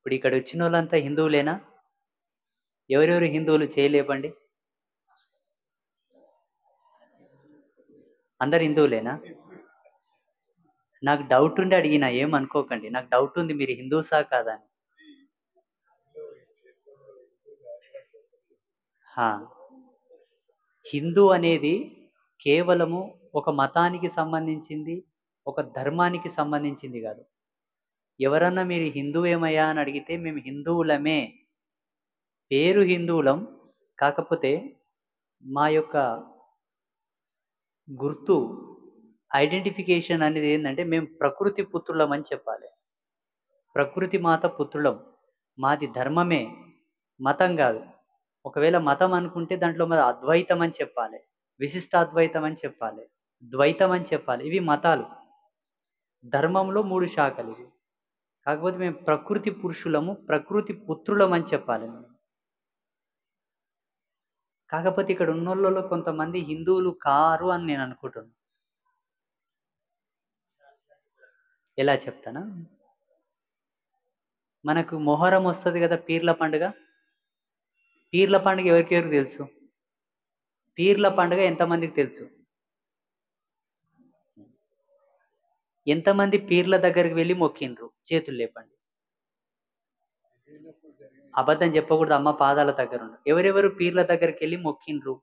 ఇప్పుడు ఇక్కడ వచ్చిన వాళ్ళంతా హిందువులేనా? ఎవరెవరు హిందువులు చేయలేపండి? అందరు హిందువులేనా? నాకు డౌట్ ఉండి అడిగిన, ఏమనుకోకండి. నాకు డౌట్ ఉంది మీరు హిందూసా కాదా అని. హిందూ అనేది కేవలము ఒక మతానికి సంబంధించింది, ఒక ధర్మానికి సంబంధించింది కాదు. ఎవరన్నా మీరు హిందువేమయ్యా అని అడిగితే మేము హిందువులమే, పేరు హిందువులం, కాకపోతే మా యొక్క గుర్తు ఐడెంటిఫికేషన్ అనేది ఏంటంటే మేము ప్రకృతి పుత్రులం అని చెప్పాలి. ప్రకృతి మాత పుత్రులం. మాది ధర్మమే, మతం కాదు. ఒకవేళ మతం అనుకుంటే దాంట్లో మరి అద్వైతం అని చెప్పాలి, విశిష్టాద్వైతం అని చెప్పాలి, ద్వైతం అని చెప్పాలి. ఇవి మతాలు. ధర్మంలో 3 శాఖలు ఇవి. కాకపోతే మేము ప్రకృతి పురుషులము, ప్రకృతి పుత్రులం అని చెప్పాలి మనం. కాకపోతే ఇక్కడ ఉన్నోళ్ళలో కొంతమంది హిందువులు కారు అని నేను అనుకుంటున్నాను. ఎలా చెప్తానా? మనకు మొహరం వస్తుంది కదా, పీర్ల పండుగ. పీర్ల పండుగ ఎవరికెవరికి తెలుసు? పీర్ల పండుగ ఎంతమందికి తెలుసు? ఎంతమంది పీర్ల దగ్గరికి వెళ్ళి మొక్కిండ్రు? చేతులు లేపండి. అబద్ధం చెప్పకూడదు, అమ్మ పాదాల దగ్గర ఉండు. ఎవరెవరు పీర్ల దగ్గరికి వెళ్ళి మొక్కిండ్రు?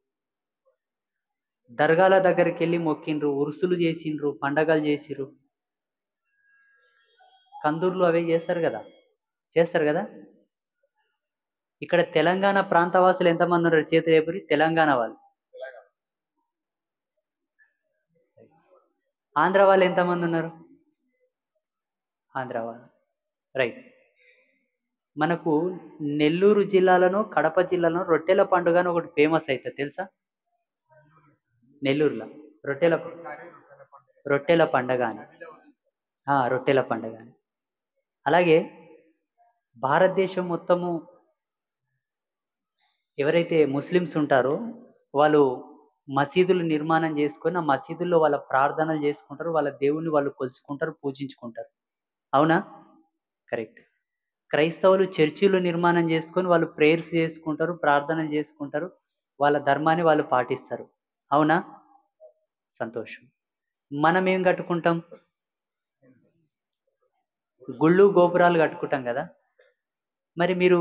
దర్గాల దగ్గరికి వెళ్ళి మొక్కిండ్రు, ఉరుసులు చేసిండ్రు, పండగలు చేసిర్రు. కందూర్లు అవే చేస్తారు కదా, చేస్తారు కదా. ఇక్కడ తెలంగాణ ప్రాంతవాసులు ఎంతమంది ఉన్నారు? చేతులు లేపరి. తెలంగాణ వాళ్ళు. ఆంధ్ర వాళ్ళు ఎంతమంది ఉన్నారు? ఆంధ్ర వాళ్ళు. రైట్. మనకు నెల్లూరు జిల్లాలోనూ కడప జిల్లాలో రొట్టెల పండుగ అని ఒకటి ఫేమస్ అవుతుంది, తెలుసా? నెల్లూరులో రొట్టెల పండుగ అని. రొట్టెల పండుగ అని. అలాగే భారతదేశం మొత్తము ఎవరైతే ముస్లిమ్స్ ఉంటారో వాళ్ళు మసీదులు నిర్మాణం చేసుకొని ఆ మసీదుల్లో వాళ్ళ ప్రార్థనలు చేసుకుంటారు, వాళ్ళ దేవుణ్ణి వాళ్ళు కొలుచుకుంటారు, పూజించుకుంటారు. అవునా? కరెక్ట్. క్రైస్తవులు చర్చిలు నిర్మాణం చేసుకొని వాళ్ళు ప్రేయర్స్ చేసుకుంటారు, ప్రార్థనలు చేసుకుంటారు, వాళ్ళ ధర్మాన్ని వాళ్ళు పాటిస్తారు. అవునా? సంతోషం. మనం ఏం కట్టుకుంటాం? గుళ్ళు గోపురాలు కట్టుకుంటాం కదా. మరి మీరు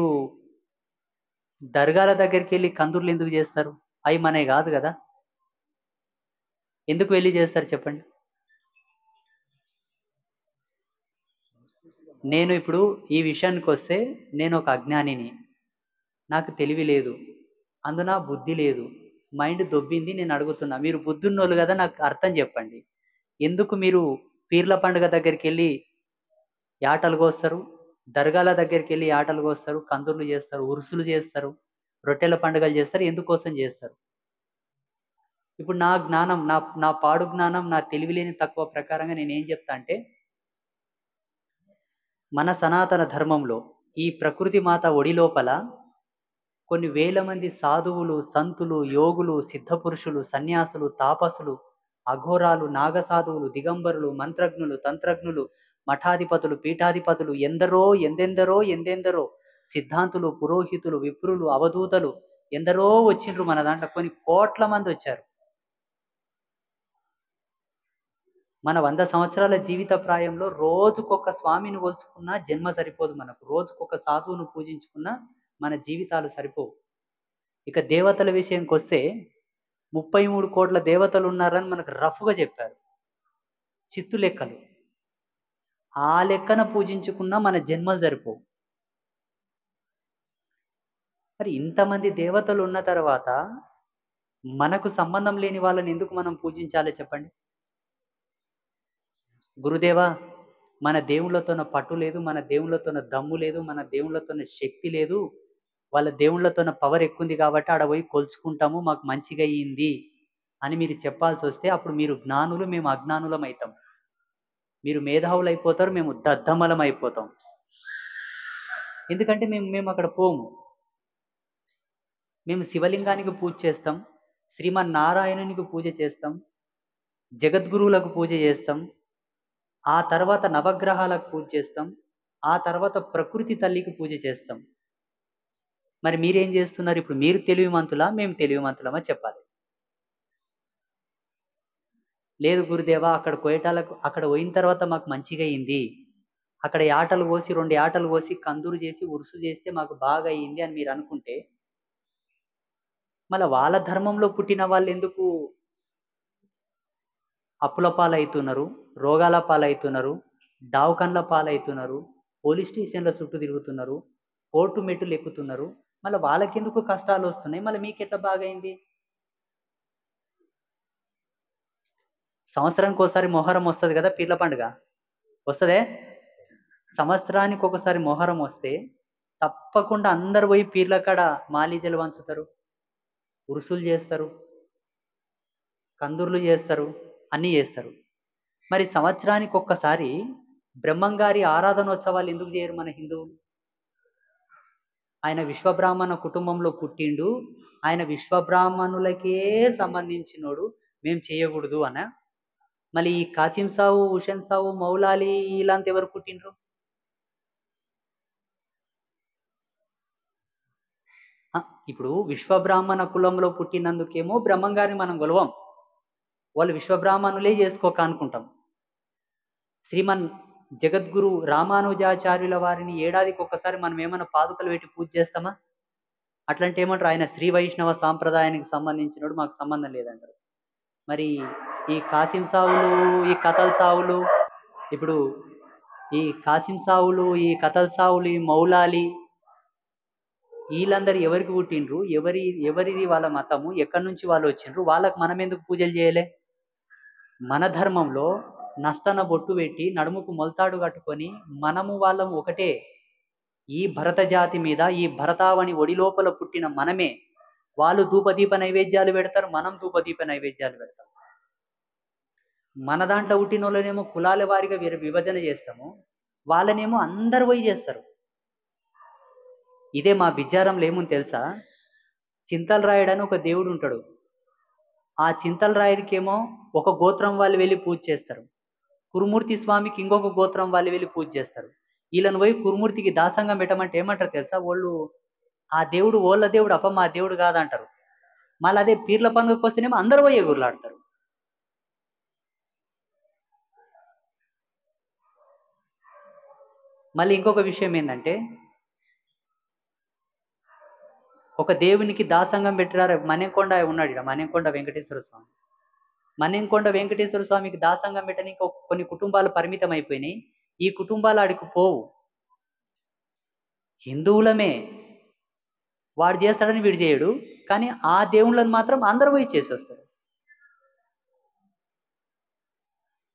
దర్గాల దగ్గరికి వెళ్ళి కందూర్లు ఎందుకు చేస్తారు? అవి మనవి కాదు కదా. ఎందుకు వెళ్ళి చేస్తారు చెప్పండి? నేను ఇప్పుడు ఈ విషయానికి వస్తే, నేను ఒక అజ్ఞానిని, నాకు తెలివి లేదు, అందున బుద్ధి లేదు, మైండ్ దొబ్బింది. నేను అడుగుతున్నా, మీరు బుద్ధి ఉన్నోళ్ళు కదా, నాకు అర్థం చెప్పండి. ఎందుకు మీరు పీర్ల పండుగ దగ్గరికి వెళ్ళి యాటలు కోస్తారు, దర్గాల దగ్గరికి వెళ్ళి యాటలు కోస్తారు, కందుర్లు చేస్తారు, ఉరుసులు చేస్తారు, రొట్టెల పండుగలు చేస్తారు? ఎందుకోసం చేస్తారు? ఇప్పుడు నా జ్ఞానం, నా పాడు జ్ఞానం, నా తెలివిలేని తక్కువ ప్రకారంగా నేను ఏం చెప్తా అంటే, మన సనాతన ధర్మంలో ఈ ప్రకృతి మాత ఒడి లోపల కొన్ని వేల మంది సాధువులు, సంతులు, యోగులు, సిద్ధపురుషులు, సన్యాసులు, తాపసులు, అఘోరాలు, నాగసాధువులు, దిగంబరులు, మంత్రజ్ఞులు, తంత్రజ్ఞులు, మఠాధిపతులు, పీఠాధిపతులు, ఎందెందరో సిద్ధాంతులు, పురోహితులు, విప్రులు, అవధూతలు ఎందరో వచ్చిండ్రు మన దాంట్లో. కొన్ని కోట్ల మంది వచ్చారు. మన 100 సంవత్సరాల జీవిత ప్రాయంలో రోజుకొక స్వామిని కొలుచుకున్నా జన్మ సరిపోదు మనకు. రోజుకొక సాధువును పూజించుకున్నా మన జీవితాలు సరిపోవు. ఇక దేవతల విషయంకి వస్తే 33 కోట్ల దేవతలు ఉన్నారని మనకు రఫ్గా చెప్పారు, చిత్తు లెక్కలు. ఆ లెక్కన పూజించుకున్నా మన జన్మలు సరిపోవు. మరి ఇంతమంది దేవతలు ఉన్న తర్వాత మనకు సంబంధం లేని వాళ్ళని ఎందుకు మనం పూజించాలి చెప్పండి? గురుదేవా, మన దేవుళ్ళతోన పట్టు లేదు, మన దేవుళ్ళతోన దమ్ము లేదు, మన దేవుళ్ళతోన శక్తి లేదు, వాళ్ళ దేవుళ్ళతోన పవర్ ఎక్కుంది కాబట్టి ఆడ పోయి కొలుచుకుంటాము, మాకు మంచిగా అయ్యింది అని మీరు చెప్పాల్సి వస్తే, అప్పుడు మీరు జ్ఞానులు, మేము అజ్ఞానులం అవుతాం. మీరు మేధావులు అయిపోతారు, మేము దద్దమలం అయిపోతాం. ఎందుకంటే మేము అక్కడ పోము. మేము శివలింగానికి పూజ చేస్తాం, శ్రీమన్నారాయణునికి పూజ చేస్తాం, జగద్గురువులకు పూజ చేస్తాం, ఆ తర్వాత నవగ్రహాలకు పూజ చేస్తాం, ఆ తర్వాత ప్రకృతి తల్లికి పూజ చేస్తాం. మరి మీరేం చేస్తున్నారు? ఇప్పుడు మీరు తెలివిమంతులా? మేము తెలివిమంతులమా చెప్పాలి. లేదు గురుదేవా, అక్కడ కోయటాలకు అక్కడ పోయిన తర్వాత మాకు మంచిగయింది. అక్కడ యాటలు కోసి 2 యాటలు కోసి కందూరు చేసి ఉరుసు చేస్తే మాకు బాగా అయింది అని మీరు అనుకుంటే, మళ్ళా వాళ్ళ ధర్మంలో పుట్టిన వాళ్ళెందుకు అప్పుల పాలైతున్నారు, రోగాల పాలైతున్నారు, దవాఖాన్ల పాలైతున్నారు, పోలీస్ స్టేషన్ల చుట్టూ తిరుగుతున్నారు, కోర్టు మెట్టులు ఎక్కుతున్నారు. మళ్ళీ వాళ్ళకెందుకు కష్టాలు వస్తున్నాయి? మళ్ళీ మీకెట్లా బాగైంది? సంవత్సరానికి ఒకసారి మొహరం వస్తది కదా, పీర్ల పండుగ వస్తదే? సంవత్సరానికి ఒకసారి మొహరం వస్తే తప్పకుండా అందరు పోయి పీర్ల కాడ మాలీజలు వంచుతారు, ఉరుసులు చేస్తారు, కందూర్లు చేస్తారు, అన్నీ చేస్తారు. మరి సంవత్సరానికి ఒక్కసారి బ్రహ్మంగారి ఆరాధనోత్సవాలు ఎందుకు చేయరు మన హిందువులు? ఆయన విశ్వబ్రాహ్మణ కుటుంబంలో పుట్టిండు, ఆయన విశ్వబ్రాహ్మణులకే సంబంధించినోడు, మేము చేయకూడదు అన? మళ్ళీ ఈ కాసిం సావు, హుసేన్ సావు, మౌలాలి ఇలాంటి ఎవరు పుట్టిండ్రు? ఇప్పుడు విశ్వబ్రాహ్మణ కులంలో పుట్టినందుకేమో బ్రహ్మంగారిని మనం కొలవం, వాళ్ళు విశ్వబ్రాహ్మణులే చేసుకోక అనుకుంటాం. శ్రీమన్ జగద్గురు రామానుజాచార్యుల వారిని ఏడాదికి ఒక్కసారి మనం ఏమైనా పాదుకలు పెట్టి పూజ చేస్తామా? అట్లాంటి ఏమంటారు? ఆయన శ్రీ వైష్ణవ సాంప్రదాయానికి సంబంధించినోడు, మాకు సంబంధం లేదంటారు. మరి ఈ కాసిం సావులు, ఈ కతల్ సావులు, ఇప్పుడు ఈ కాసిం సావులు, ఈ కతల్ సావులు, ఈ మౌలాలి వీళ్ళందరూ ఎవరికి పుట్టిండ్రు? ఎవరిది వాళ్ళ మతము? ఎక్కడి నుంచి వాళ్ళు వచ్చిండ్రు? వాళ్ళకి మనం ఎందుకు పూజలు చేయలే? మన ధర్మంలో నష్టన బొట్టు పెట్టి నడుముకు మొలతాడు కట్టుకొని మనము వాళ్ళము ఒకటే. ఈ భరత జాతి మీద, ఈ భరతావని ఒడి లోపల పుట్టిన మనమే. వాళ్ళు ధూపదీప నైవేద్యాలు పెడతారు, మనం ధూపదీప నైవేద్యాలు పెడతాం. మన దాంట్లో పుట్టిన వాళ్ళనేమో కులాల వారిగా విభజన చేస్తాము, వాళ్ళనేమో అందరు పోయి చేస్తారు. ఇదే మా బిజ్జారంలో ఏముంది తెలుసా? చింతల రాయుడు అని ఒక దేవుడు ఉంటాడు. ఆ చింతల రాయుడికేమో ఒక గోత్రం వాళ్ళు వెళ్ళి పూజ చేస్తారు, కురుమూర్తి స్వామికి ఇంకొక గోత్రం వాళ్ళు వెళ్ళి పూజ చేస్తారు. వీళ్ళని పోయి కురుమూర్తికి దాసంగం పెట్టమంటే ఏమంటారు తెలుసా? వాళ్ళు ఆ దేవుడు వాళ్ళ దేవుడు అప్ప, మా దేవుడు కాదంటారు. మళ్ళీ అదే పీర్ల పండుగకు వస్తేనేమో అందరూ పోయి ఎగురులాడతారు. మళ్ళీ ఇంకొక విషయం ఏంటంటే, ఒక దేవునికి దాసంగం పెట్టినారు. మణికొండ ఉన్నాడు ఇక్కడ, మణికొండ వెంకటేశ్వర స్వామి. మణికొండ వెంకటేశ్వర స్వామికి దాసంగం పెట్టడానికి కొన్ని కుటుంబాలు పరిమితం అయిపోయినాయి. ఈ కుటుంబాలు ఆడికి పోవు. హిందువులమే, వాడు చేస్తాడని వీడు చేయడు, కానీ ఆ దేవుళ్ళని మాత్రం అందరూ పోయి చేసి వస్తారు.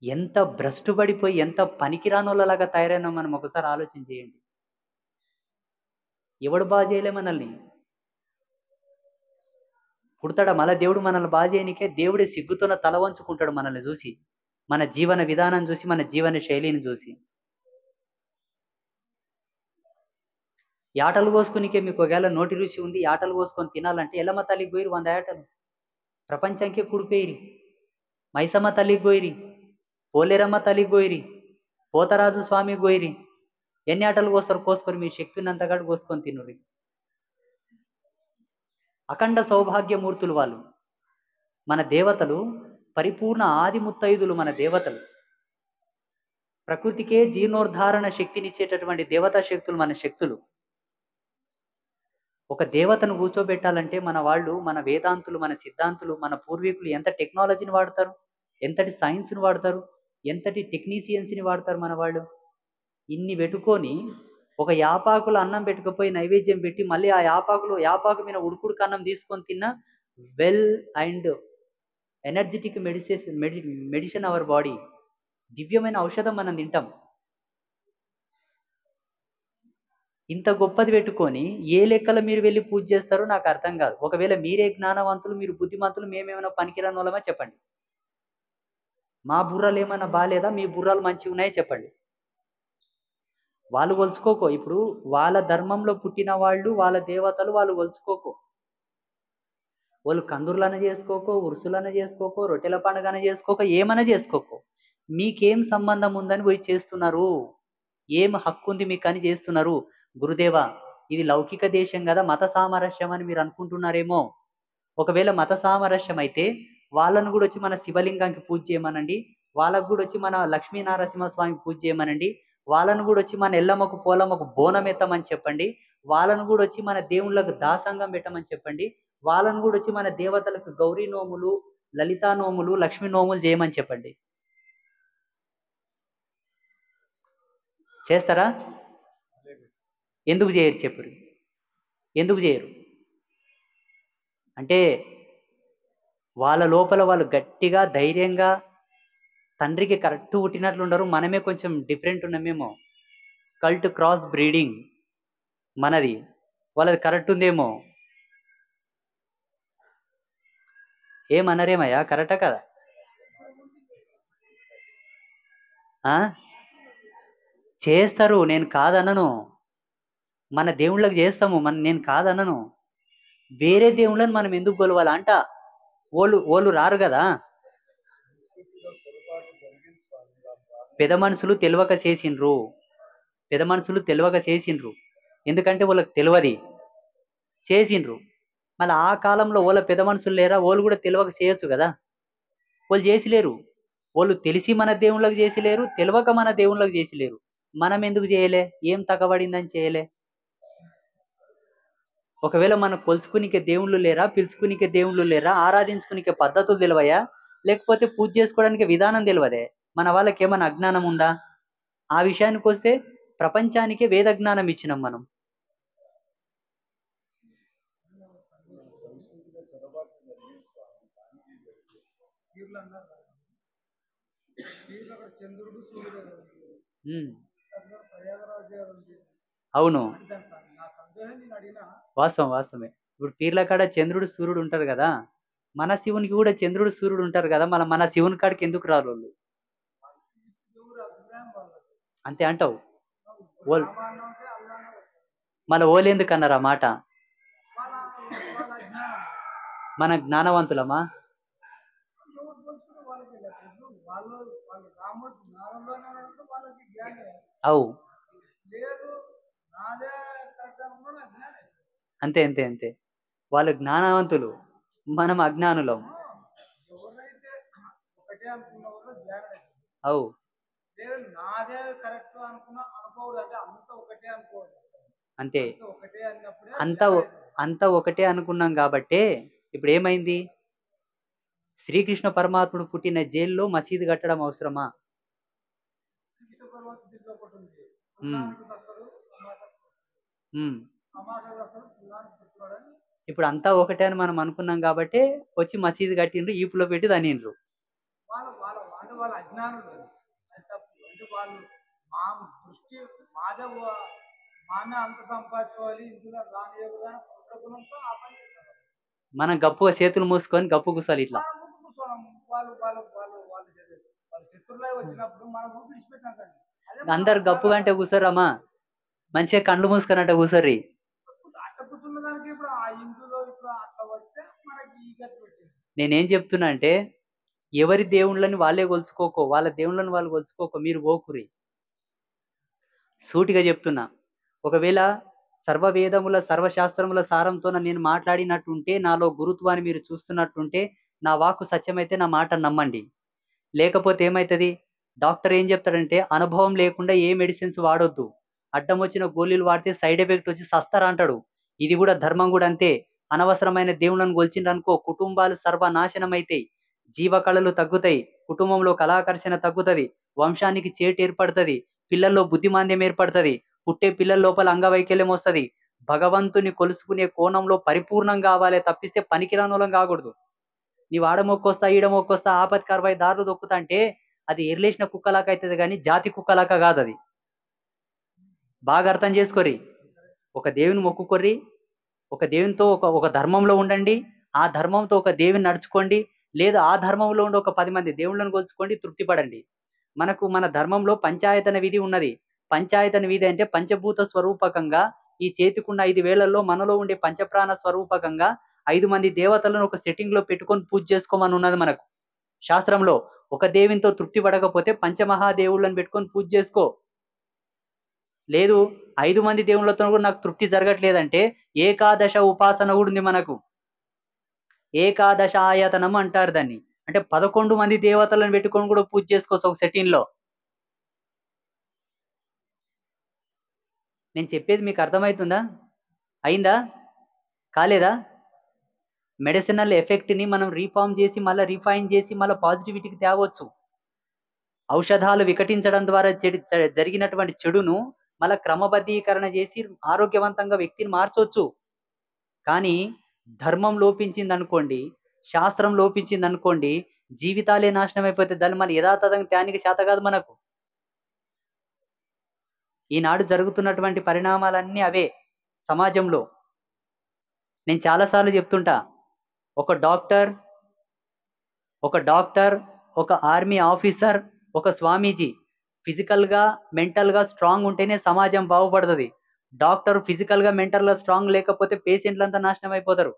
ఎంత భ్రష్టు పడిపోయి, ఎంత పనికిరానోళ్ళలాగా తయారైనా మనం ఒకసారి ఆలోచన చేయండి. ఎవడు బాగా చేయలే మనల్ని? పుడతాడా మళ్ళా దేవుడు మనల్ని బాగా చేయనికే? దేవుడే సిగ్గుతోన తల వంచుకుంటాడు మనల్ని చూసి, మన జీవన విధానం చూసి, మన జీవన శైలిని చూసి. యాటలు కోసుకునికే మీకు ఒకవేళ నోటి రుచి ఉంది, యాటలు కోసుకొని తినాలంటే ఎల్లమ్మ తల్లికి పోయిరు 100 యాటలు, ప్రపంచానికే కుడిపోయిరి. మైసమ్మ తల్లికి పోయిరి, పోలేరమ్మ తల్లికి పోయిరి, పోతరాజు స్వామికి పోయిరి. ఎన్ని ఆటలు కోస్తారు? కోసుకొని మీ శక్తి ఉన్నంతగాడు కోసుకొని తినుర్రి. అఖండ సౌభాగ్యమూర్తులు వాళ్ళు, మన దేవతలు, పరిపూర్ణ ఆది ముత్తైదులు మన దేవతలు. ప్రకృతికే జీర్ణోద్ధారణ శక్తినిచ్చేటటువంటి దేవతా శక్తులు మన శక్తులు. ఒక దేవతను కూర్చోబెట్టాలంటే మన వాళ్ళు, మన వేదాంతులు, మన సిద్ధాంతులు, మన పూర్వీకులు ఎంత టెక్నాలజీని వాడతారు, ఎంతటి సైన్స్ని వాడతారు, ఎంతటి టెక్నీషియన్స్ని వాడతారు మన వాళ్ళు. ఇన్ని పెట్టుకొని ఒక యాపాకులు అన్నం పెట్టుకుపోయి నైవేద్యం పెట్టి మళ్ళీ ఆ యాపాకు మీద ఉడుకుడుకు అన్నం తీసుకొని తిన్న well and energetic medicine our body. దివ్యమైన ఔషధం మనం తింటాం. ఇంత గొప్పది పెట్టుకొని ఏ లెక్కలో మీరు వెళ్ళి పూజ చేస్తారో నాకు అర్థం కాదు. ఒకవేళ మీరే జ్ఞానవంతులు, మీరు బుద్ధిమంతులు, మేమేమైనా పనికిరాని వాళ్ళమా చెప్పండి. మా బుర్రలు ఏమైనా బాగాలేదా? మీ బుర్రలు మంచిగా ఉన్నాయో చెప్పండి. వాళ్ళు కొలుచుకోకో. ఇప్పుడు వాళ్ళ ధర్మంలో పుట్టిన వాళ్ళు, వాళ్ళ దేవతలు, వాళ్ళు కొలుచుకోకో. వాళ్ళు కందుర్లన చేసుకోకో, ఉరుసులన చేసుకోకో, రొట్టెల పండుగన చేసుకోకో, ఏమైనా చేసుకోకో. మీకేం సంబంధం ఉందని పోయి చేస్తున్నారు? ఏం హక్కు ఉంది మీకు అని చేస్తున్నారు? గురుదేవా, ఇది లౌకిక దేశం కదా, మత సామరస్యం అని మీరు అనుకుంటున్నారేమో. ఒకవేళ మత సామరస్యం అయితే వాళ్ళను కూడా వచ్చి మన శివలింగానికి పూజ చేయమనండి, వాళ్ళకు కూడా వచ్చి మన లక్ష్మీ నరసింహస్వామికి పూజ చేయమనండి, వాళ్ళను కూడా వచ్చి మన ఎల్లమ్మకు పోలమ్మకు బోనం ఎత్తమని చెప్పండి, వాళ్ళను కూడా వచ్చి మన దేవుళ్ళకు దాసంగం పెట్టమని చెప్పండి, వాళ్ళను కూడా వచ్చి మన దేవతలకు గౌరీ నోములు, లలితా నోములు, లక్ష్మీ నోములు చేయమని చెప్పండి. చేస్తారా? ఎందుకు చేయరు చెప్పురు? ఎందుకు చేయరు? అంటే వాళ్ళ లోపల వాళ్ళు గట్టిగా ధైర్యంగా తండ్రికి కరెక్ట్ పుట్టినట్లు ఉండరు, మనమే కొంచెం డిఫరెంట్ ఉన్నామేమో. కల్ట్ క్రాస్ బ్రీడింగ్ మనది, వాళ్ళది కరెక్ట్ ఉందేమో. ఏమనరేమయ్యా, కరెక్టా కదా? చేస్తారు, నేను కాదనను. మన దేవుళ్ళకి చేస్తాము, నేను కాదనను. వేరే దేవుళ్ళని మనం ఎందుకు కొలవాలా అంట. ఓళ్ళు రారు కదా. పెద్ద మనుషులు తెలియక చేసిండ్రు, పెద్ద మనుషులు తెలియక చేసిండ్రు, ఎందుకంటే వాళ్ళకి తెలియదు చేసిండ్రు. మళ్ళీ ఆ కాలంలో వాళ్ళ పెద్ద మనుషులు లేరా? వాళ్ళు కూడా తెలియక చేయొచ్చు కదా. వాళ్ళు చేసిలేరు. వాళ్ళు తెలిసి మన దేవుళ్ళకి చేసిలేరు, తెలియక మన దేవుళ్ళకి చేసిలేరు. మనం ఎందుకు చేయలే? ఏం తగ్గబడిందని చేయలే? ఒకవేళ మనం కొలుచుకునికే దేవుళ్ళు లేరా, పిలుచుకునికే దేవుళ్ళు లేరా, ఆరాధించుకునికే పద్ధతులు తెలివయా, లేకపోతే పూజ చేసుకోవడానికి విధానం తెలియదే? మన వాళ్ళకి ఏమైనా అజ్ఞానం ఉందా? ఆ విషయానికి వస్తే ప్రపంచానికే వేద జ్ఞానం ఇచ్చినాం మనం. అవును, వాస్తవం వాస్తవమే. ఇప్పుడు పీర్ల కాడ చంద్రుడు సూర్యుడు ఉంటారు కదా, మన శివునికి కూడా చంద్రుడు సూర్యుడు ఉంటారు కదా, మన శివుని కాడికి ఎందుకు రారు వాళ్ళు? అంతే అంటావు? మన ఓళ్ళు ఎందుకు అన్నారు ఆ మాట? మన జ్ఞానవంతులమా? అవు, అంతే అంతే అంతే. వాళ్ళు జ్ఞానవంతులు, మనం అజ్ఞానులం. అవు, అంతే. అంతా ఒకటే అనుకున్నాం కాబట్టే ఇప్పుడు ఏమైంది? శ్రీకృష్ణ పరమాత్ముడు పుట్టిన జైల్లో మసీదు కట్టడం అవసరమా? ఇప్పుడు అంతా ఒకటే అని మనం అనుకున్నాం కాబట్టి వచ్చి మసీదు కట్టిండ్రు, ఈపులో పెట్టి తనిండ్రు. మనం గప్పుగా చేతులు మూసుకొని గప్పు కూసాలి ఇట్లా. అందరు గప్పుగా అంటే కూసరమ్మా, మంచిగా కళ్ళు మూసుకొని అంటే కూసరి. నేనేం చెప్తున్నా అంటే, ఎవరి దేవుళ్ళని వాళ్ళే కొలుచుకోకో, వాళ్ళ దేవుళ్ళని వాళ్ళు కొలుచుకోకో, మీరు ఓకురి. సూటిగా చెప్తున్నా. ఒకవేళ సర్వవేదముల సర్వశాస్త్రముల సారంతో నేను మాట్లాడినట్టుంటే, నాలో గురుత్వాన్ని మీరు చూస్తున్నట్టుంటే, నా వాక్కు సత్యమైతే నా మాట నమ్మండి. లేకపోతే ఏమవుతుంది? డాక్టర్ ఏం చెప్తాడంటే, అనుభవం లేకుండా ఏ మెడిసిన్స్ వాడొద్దు, అడ్డం వచ్చిన గోళీలు వాడితే సైడ్ ఎఫెక్ట్ వచ్చి సస్తారా అంటాడు. ఇది కూడా ధర్మం కూడా అంతే. అనవసరమైన దేవుళ్ళను గొలిచిండనుకో కుటుంబాలు సర్వనాశనం అవుతాయి, జీవకళలు తగ్గుతాయి, కుటుంబంలో కళాకర్షణ తగ్గుతుంది, వంశానికి చేటు ఏర్పడుతుంది, పిల్లల్లో బుద్ధిమాంద్యం ఏర్పడుతుంది, పుట్టే పిల్లల లోపల అంగవైకల్యం వస్తుంది. భగవంతుని కొలుసుకునే కోణంలో పరిపూర్ణం కావాలే తప్పిస్తే పనికిరానోళం కాకూడదు. నీవు ఆడ మొక్కొస్తా ఈడ మొక్కొస్తా ఆపత్కరవై దారులు దొక్కుతా అంటే అది ఎర్లేసిన కుక్కలాగా అవుతుంది కానీ జాతి కుక్కలాగా కాదు. అది బాగా అర్థం చేసుకోరి. ఒక దేవుని మొక్కుకొర్రి, ఒక దేవునితో ఒక ధర్మంలో ఉండండి, ఆ ధర్మంతో ఒక దేవుని నడుచుకోండి, లేదా ఆ ధర్మంలో ఉండి ఒక 10 మంది దేవుళ్ళను కొలుచుకోండి, తృప్తి పడండి. మన ధర్మంలో పంచాయతన విధి ఉన్నది. పంచాయతన విధి అంటే పంచభూత స్వరూపకంగా ఈ చేతికున్న 5 వేళల్లో మనలో ఉండే పంచప్రాణ స్వరూపకంగా 5 మంది దేవతలను ఒక సెట్టింగ్ లో పెట్టుకొని పూజ చేసుకోమని ఉన్నది మనకు శాస్త్రంలో. ఒక దేవునితో తృప్తి పడకపోతే పంచమహాదేవుళ్ళని పెట్టుకొని పూజ చేసుకో. లేదు 5 మంది దేవుళ్ళతో కూడా నాకు తృప్తి జరగట్లేదంటే ఏకాదశ ఉపాసన కూడా ఉంది మనకు. ఏకాదశ ఆయతనం అంటారు దాన్ని. అంటే 11 మంది దేవతలను పెట్టుకొని కూడా పూజ చేసుకోవచ్చు ఒక సెట్టింగ్‌లో. నేను చెప్పేది మీకు అర్థమైతుందా? అయిందా? కాలేదా? మెడిసినల్ ఎఫెక్ట్‌ని మనం రీఫార్మ్ చేసి, మళ్ళా రిఫైన్ చేసి, మళ్ళా పాజిటివిటీకి తేవచ్చు. ఔషధాలు వికటించడం ద్వారా జరిగినటువంటి చెడును మళ్ళా క్రమబద్ధీకరణ చేసి ఆరోగ్యవంతంగా వ్యక్తిని మార్చొచ్చు. కానీ ధర్మం లోపించిందనుకోండి, శాస్త్రం లోపించిందనుకోండి, జీవితాలే నాశనం అయిపోతాయి. దాన్ని మళ్ళీ యథాతథంగా తేనికి చేత కాదు మనకు. ఈనాడు జరుగుతున్నటువంటి పరిణామాలన్నీ అవే సమాజంలో. నేను చాలా సార్లు చెప్తుంటా. ఒక డాక్టర్, ఒక డాక్టర్, ఒక ఆర్మీ ఆఫీసర్, ఒక స్వామీజీ ఫిజికల్‌గా, మెంటల్‌గా స్ట్రాంగ్ ఉంటేనే సమాజం బాగుపడతది. డాక్టర్ ఫిజికల్‌గా, మెంటల్‌గా స్ట్రాంగ్ లేకపోతే పేషెంట్లంతా నాశనం అయిపోతారు.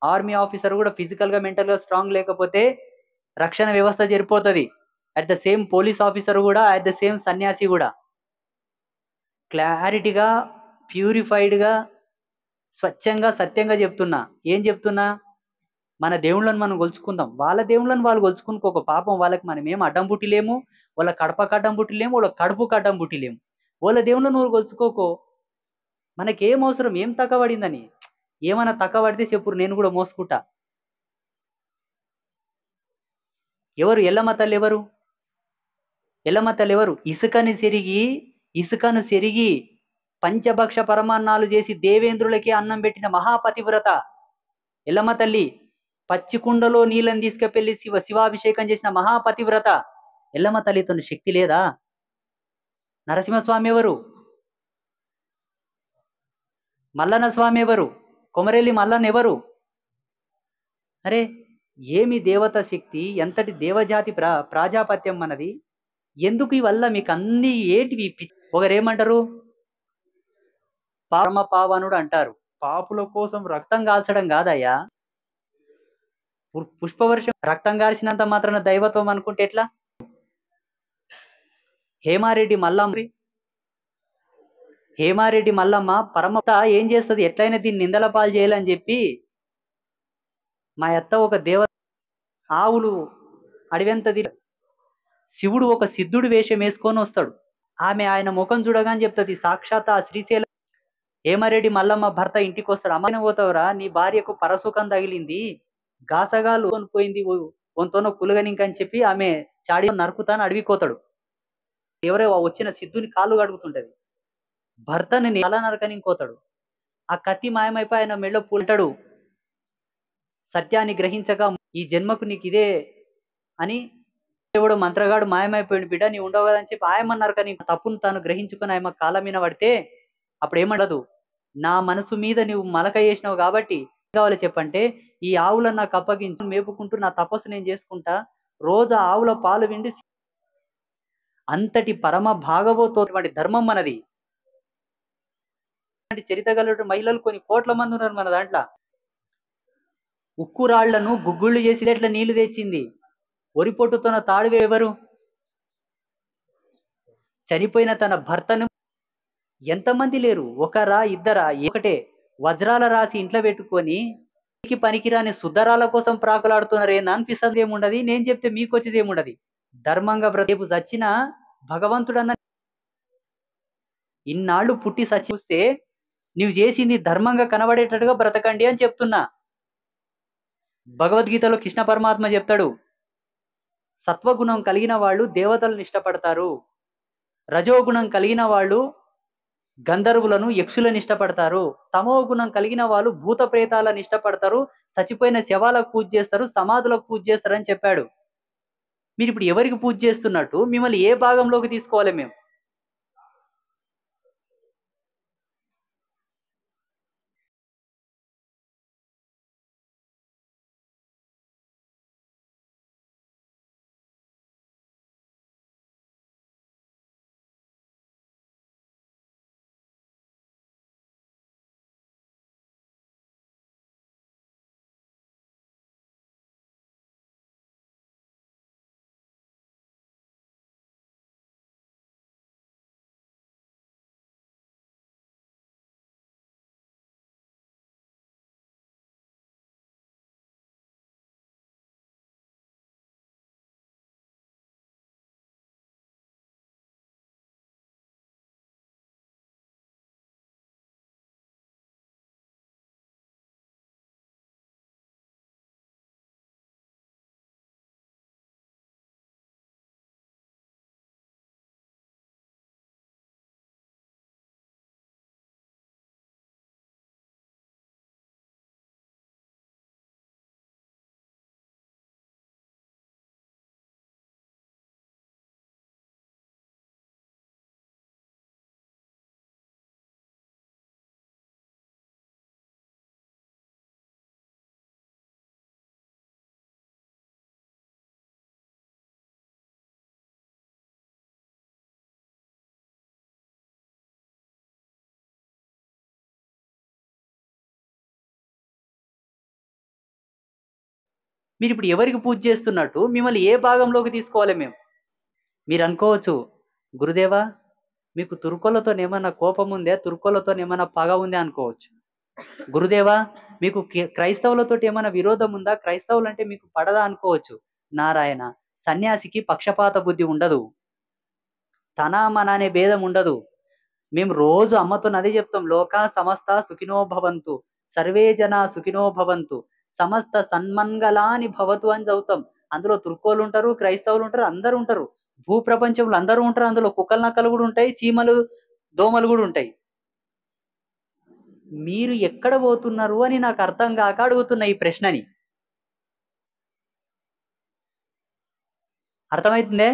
ఆర్మీ ఆఫీసర్ కూడా ఫిజికల్‌గా, మెంటల్‌గా స్ట్రాంగ్ లేకపోతే రక్షణ వ్యవస్థ చెడిపోతది. At the same police officer కూడా, అట్ ద సేమ్ సన్యాసి కూడా. క్లారిటీగా, ప్యూరిఫైడ్‌గా, స్వచ్ఛంగా, సత్యంగా చెప్తున్నా. ఏం చెప్తున్నా? మన దేవుళ్ళని మనం గొలుచుకుందాం. వాళ్ళ దేవుళ్ళని వాళ్ళు గొలుచుకునుకోక పాపం వాళ్ళకి మనమేం అడ్డం పుట్టిలేము. వాళ్ళ కడపకు అడ్డం పుట్టిలేము. వాళ్ళ కడుపుకు అడ్డం పుట్టిలేము. వాళ్ళ దేవుళ్ళని నువ్వు గొలుచుకోకో. మనకేం అవసరం? ఏం తక్కబడిందని? ఏమన్నా తక్కబడితే చెప్పురు నేను గూడా మోసుకుంటా. ఎవరు? ఎల్లమ్మ తల్లెవరు? ఎల్లమ్మ తల్లెవరు? ఇసుకను సెరిగి పంచభక్ష పరమాన్నాలు చేసి దేవేంద్రులకి అన్నం పెట్టిన మహాపతివ్రత ఎల్లమ్మ తల్లి. పచ్చి కుండలో నీళ్ళని తీసుకెళ్ళి శివాభిషేకం చేసిన మహాపతివ్రత ఎల్లమ్మ తల్లితోని శక్తి లేదా? నరసింహస్వామి ఎవరు? మల్లన్న స్వామి ఎవరు? కొమరెల్లి మల్లన్న ఎవరు? అరే ఏమి దేవత శక్తి, ఎంతటి దేవజాతి ప్రాజాపత్యం మనది. ఎందుకు ఇవల్ల మీకు అన్ని ఏంటివి ఒకరేమంటారు పరమ పావనుడు అంటారు. పాపుల కోసం రక్తం కాల్చడం కాదయ్యా. పుష్పవర్షం రక్తం కాల్చినంత మాత్రాన దైవత్వం అనుకుంటే ఎట్లా? హేమారెడ్డి మల్లమ్మ హేమారెడ్డి మల్లమ్మ పరమత ఏం చేస్తది? ఎట్లయినా దీన్ని నిందల పాలు చేయాలని చెప్పి మా అత్త ఒక ఆవులు అడవెంత శివుడు ఒక సిద్ధుడు వేషం వేసుకొని వస్తాడు. ఆమె ఆయన ముఖం చూడగానే చెప్తది సాక్షాత్ ఆ శ్రీశైలం హేమారెడ్డి మల్లమ్మ భర్త ఇంటికి వస్తాడు. అమ్మాయిన పోతావురా నీ భార్యకు పరసుఖం తగిలింది. గాసగాలు పోయింది వంతోనో కులగనింకని చెప్పి ఆమె చాడి నరుకుతాను అడవికోతాడు. ఎవరో వచ్చిన సిద్ధుని కాళ్ళు కడుగుతుంటది. భర్తని తల నరకనింకోతాడు. ఆ కత్తి మాయమైపోయి ఆయన మెళ్ళో పూలంటాడు. సత్యాన్ని గ్రహించగా ఈ జన్మకు నీకు ఇదే అని దేవుడు మంత్రగాడు మాయమైపోయింది బిడ్డ నీ ఉండవు కదా అని చెప్పి ఆయమన్నారు. కానీ తప్పును తాను గ్రహించుకొని ఆయమ కాళ్ళ మీద పడితే అప్పుడు ఏమండదు నా మనసు మీద నువ్వు మలక చేసినావు కాబట్టి ఏం కావాలి చెప్పంటే ఈ ఆవులను నాకు అప్పగించు మేపుకుంటూ నా తపస్సు నేను చేసుకుంటా రోజు ఆవుల పాలు విండి అంతటి పరమ భాగవతోటువంటి ధర్మం మనది. చరిత్ర గల మహిళలు కొన్ని కోట్ల మంది ఉన్నారు మన దాంట్లో. ఉక్కు రాళ్లను గుగ్గుళ్ళు చేసి ఎట్లా నీళ్లు తెచ్చింది. ఒరి పొట్టుతున్న తాడు ఎవరు? చనిపోయిన తన భర్తను ఎంతమంది లేరు? ఒకరా? ఇద్దరా? ఒకటే వజ్రాల రాసి ఇంట్లో పెట్టుకొని పనికిరాని సుద్దరాల కోసం ప్రాకులాడుతున్నారే అనిపిస్తుంది ఏముండదు. నేను చెప్తే మీకు వచ్చేది ఏముండదు. ధర్మంగా రేపు చచ్చిన భగవంతుడన్న ఇన్నాళ్ళు పుట్టి సచ్చి చూస్తే నీవు చేసింది ధర్మంగా కనబడేటట్టుగా బ్రతకండి అని చెప్తున్నా. భగవద్గీతలో కృష్ణ పరమాత్మ చెప్తాడు సత్వగుణం కలిగిన వాళ్ళు దేవతలను ఇష్టపడతారు. రజోగుణం కలిగిన వాళ్ళు గంధర్వులను యక్షులను ఇష్టపడతారు. తమో గుణం కలిగిన వాళ్ళు భూత ప్రేతాలను ఇష్టపడతారు. చచ్చిపోయిన శవాలకు పూజ చేస్తారు. సమాధులకు పూజ చేస్తారు అని చెప్పాడు. మీరు ఇప్పుడు ఎవరికి పూజ చేస్తున్నట్టు మిమ్మల్ని ఏ భాగంలోకి తీసుకోవాలి మేము? మీరు ఇప్పుడు ఎవరికి పూజ చేస్తున్నట్టు మిమ్మల్ని ఏ భాగంలోకి తీసుకోవాలి మేము? మీరు అనుకోవచ్చు, గురుదేవా మీకు తుర్కోలతో ఏమన్నా కోపం ఉందే, తుర్కోలతో ఏమన్నా పగ ఉందే అనుకోవచ్చు. గురుదేవా మీకు క్రైస్తవులతో ఏమైనా విరోధం ఉందా, క్రైస్తవులు అంటే మీకు పడదా అనుకోవచ్చు. నారాయణ, సన్యాసికి పక్షపాత బుద్ధి ఉండదు, తన మన అనే భేదం ఉండదు. మేము రోజు అమ్మతో అదే చెప్తాం, లోకా సమస్త సుఖినో భవంతు, సర్వే జన సుఖినో భవంతు, సమస్త సన్మంగళాని భవతు అని చదువుతాం. అందులో తుర్కోలు ఉంటారు, క్రైస్తవులు ఉంటారు, అందరూ ఉంటారు. భూప్రపంచంలో అందరూ ఉంటారు. అందులో కుక్కలు నక్కలు కూడా ఉంటాయి, చీమలు దోమలు కూడా ఉంటాయి. మీరు ఎక్కడ పోతున్నారు అని నాకు అర్థం కాక అడుగుతున్న ఈ ప్రశ్నని. అర్థమవుతుందే?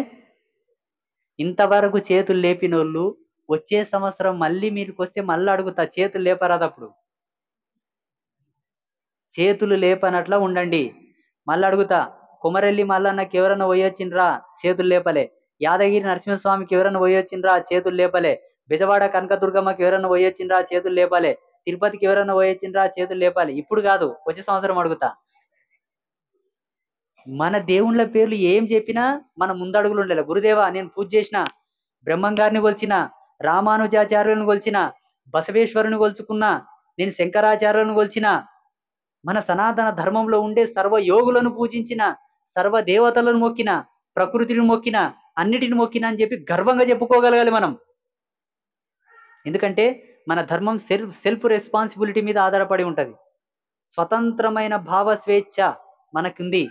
ఇంతవరకు చేతులు లేపినోళ్ళు వచ్చే సంవత్సరం మళ్ళీ మీరుకి వస్తే మళ్ళీ అడుగుతా, చేతులు లేపరాదప్పుడు. చేతులు లేపనట్లా ఉండండి. మళ్ళీ అడుగుతా, కుమరెల్లి మల్లన్నకి ఎవరన్నా పోయొచ్చిండ్రా, చేతులు లేపలే. యాదగిరి నరసింహస్వామికి ఎవరన్నా పోయొచ్చిండ్రా, చేతులు లేపలే. బెజవాడ కనకదుర్గమ్మకి ఎవరన్నా పోయొచ్చిండ్రా, చేతులు లేపలే. తిరుపతికి ఎవరన్నా పోయొచ్చిండ్రా, చేతులు లేపాలి. ఇప్పుడు కాదు, వచ్చే సంవత్సరం అడుగుతా. మన దేవుళ్ళ పేర్లు ఏం చెప్పినా మన ముందడుగులు ఉండాలి. గురుదేవా నేను పూజ చేసిన, బ్రహ్మం గారిని కొలిచిన, రామానుజాచార్యులను కొలిచిన, బసవేశ్వరుని కొలుచుకున్నా, నేను శంకరాచార్యులను కొలిచిన, మన సనాతన ధర్మంలో ఉండే సర్వ యోగులను పూజించిన, సర్వ దేవతలను మొక్కిన, ప్రకృతిని మొక్కిన, అన్నిటిని మొక్కిన అని చెప్పి గర్వంగా చెప్పుకోగలగాలి మనం. ఎందుకంటే మన ధర్మం సెల్ఫ్ రెస్పాన్సిబిలిటీ మీద ఆధారపడి ఉంటది. స్వతంత్రమైన భావ స్వేచ్ఛ మనకుంది.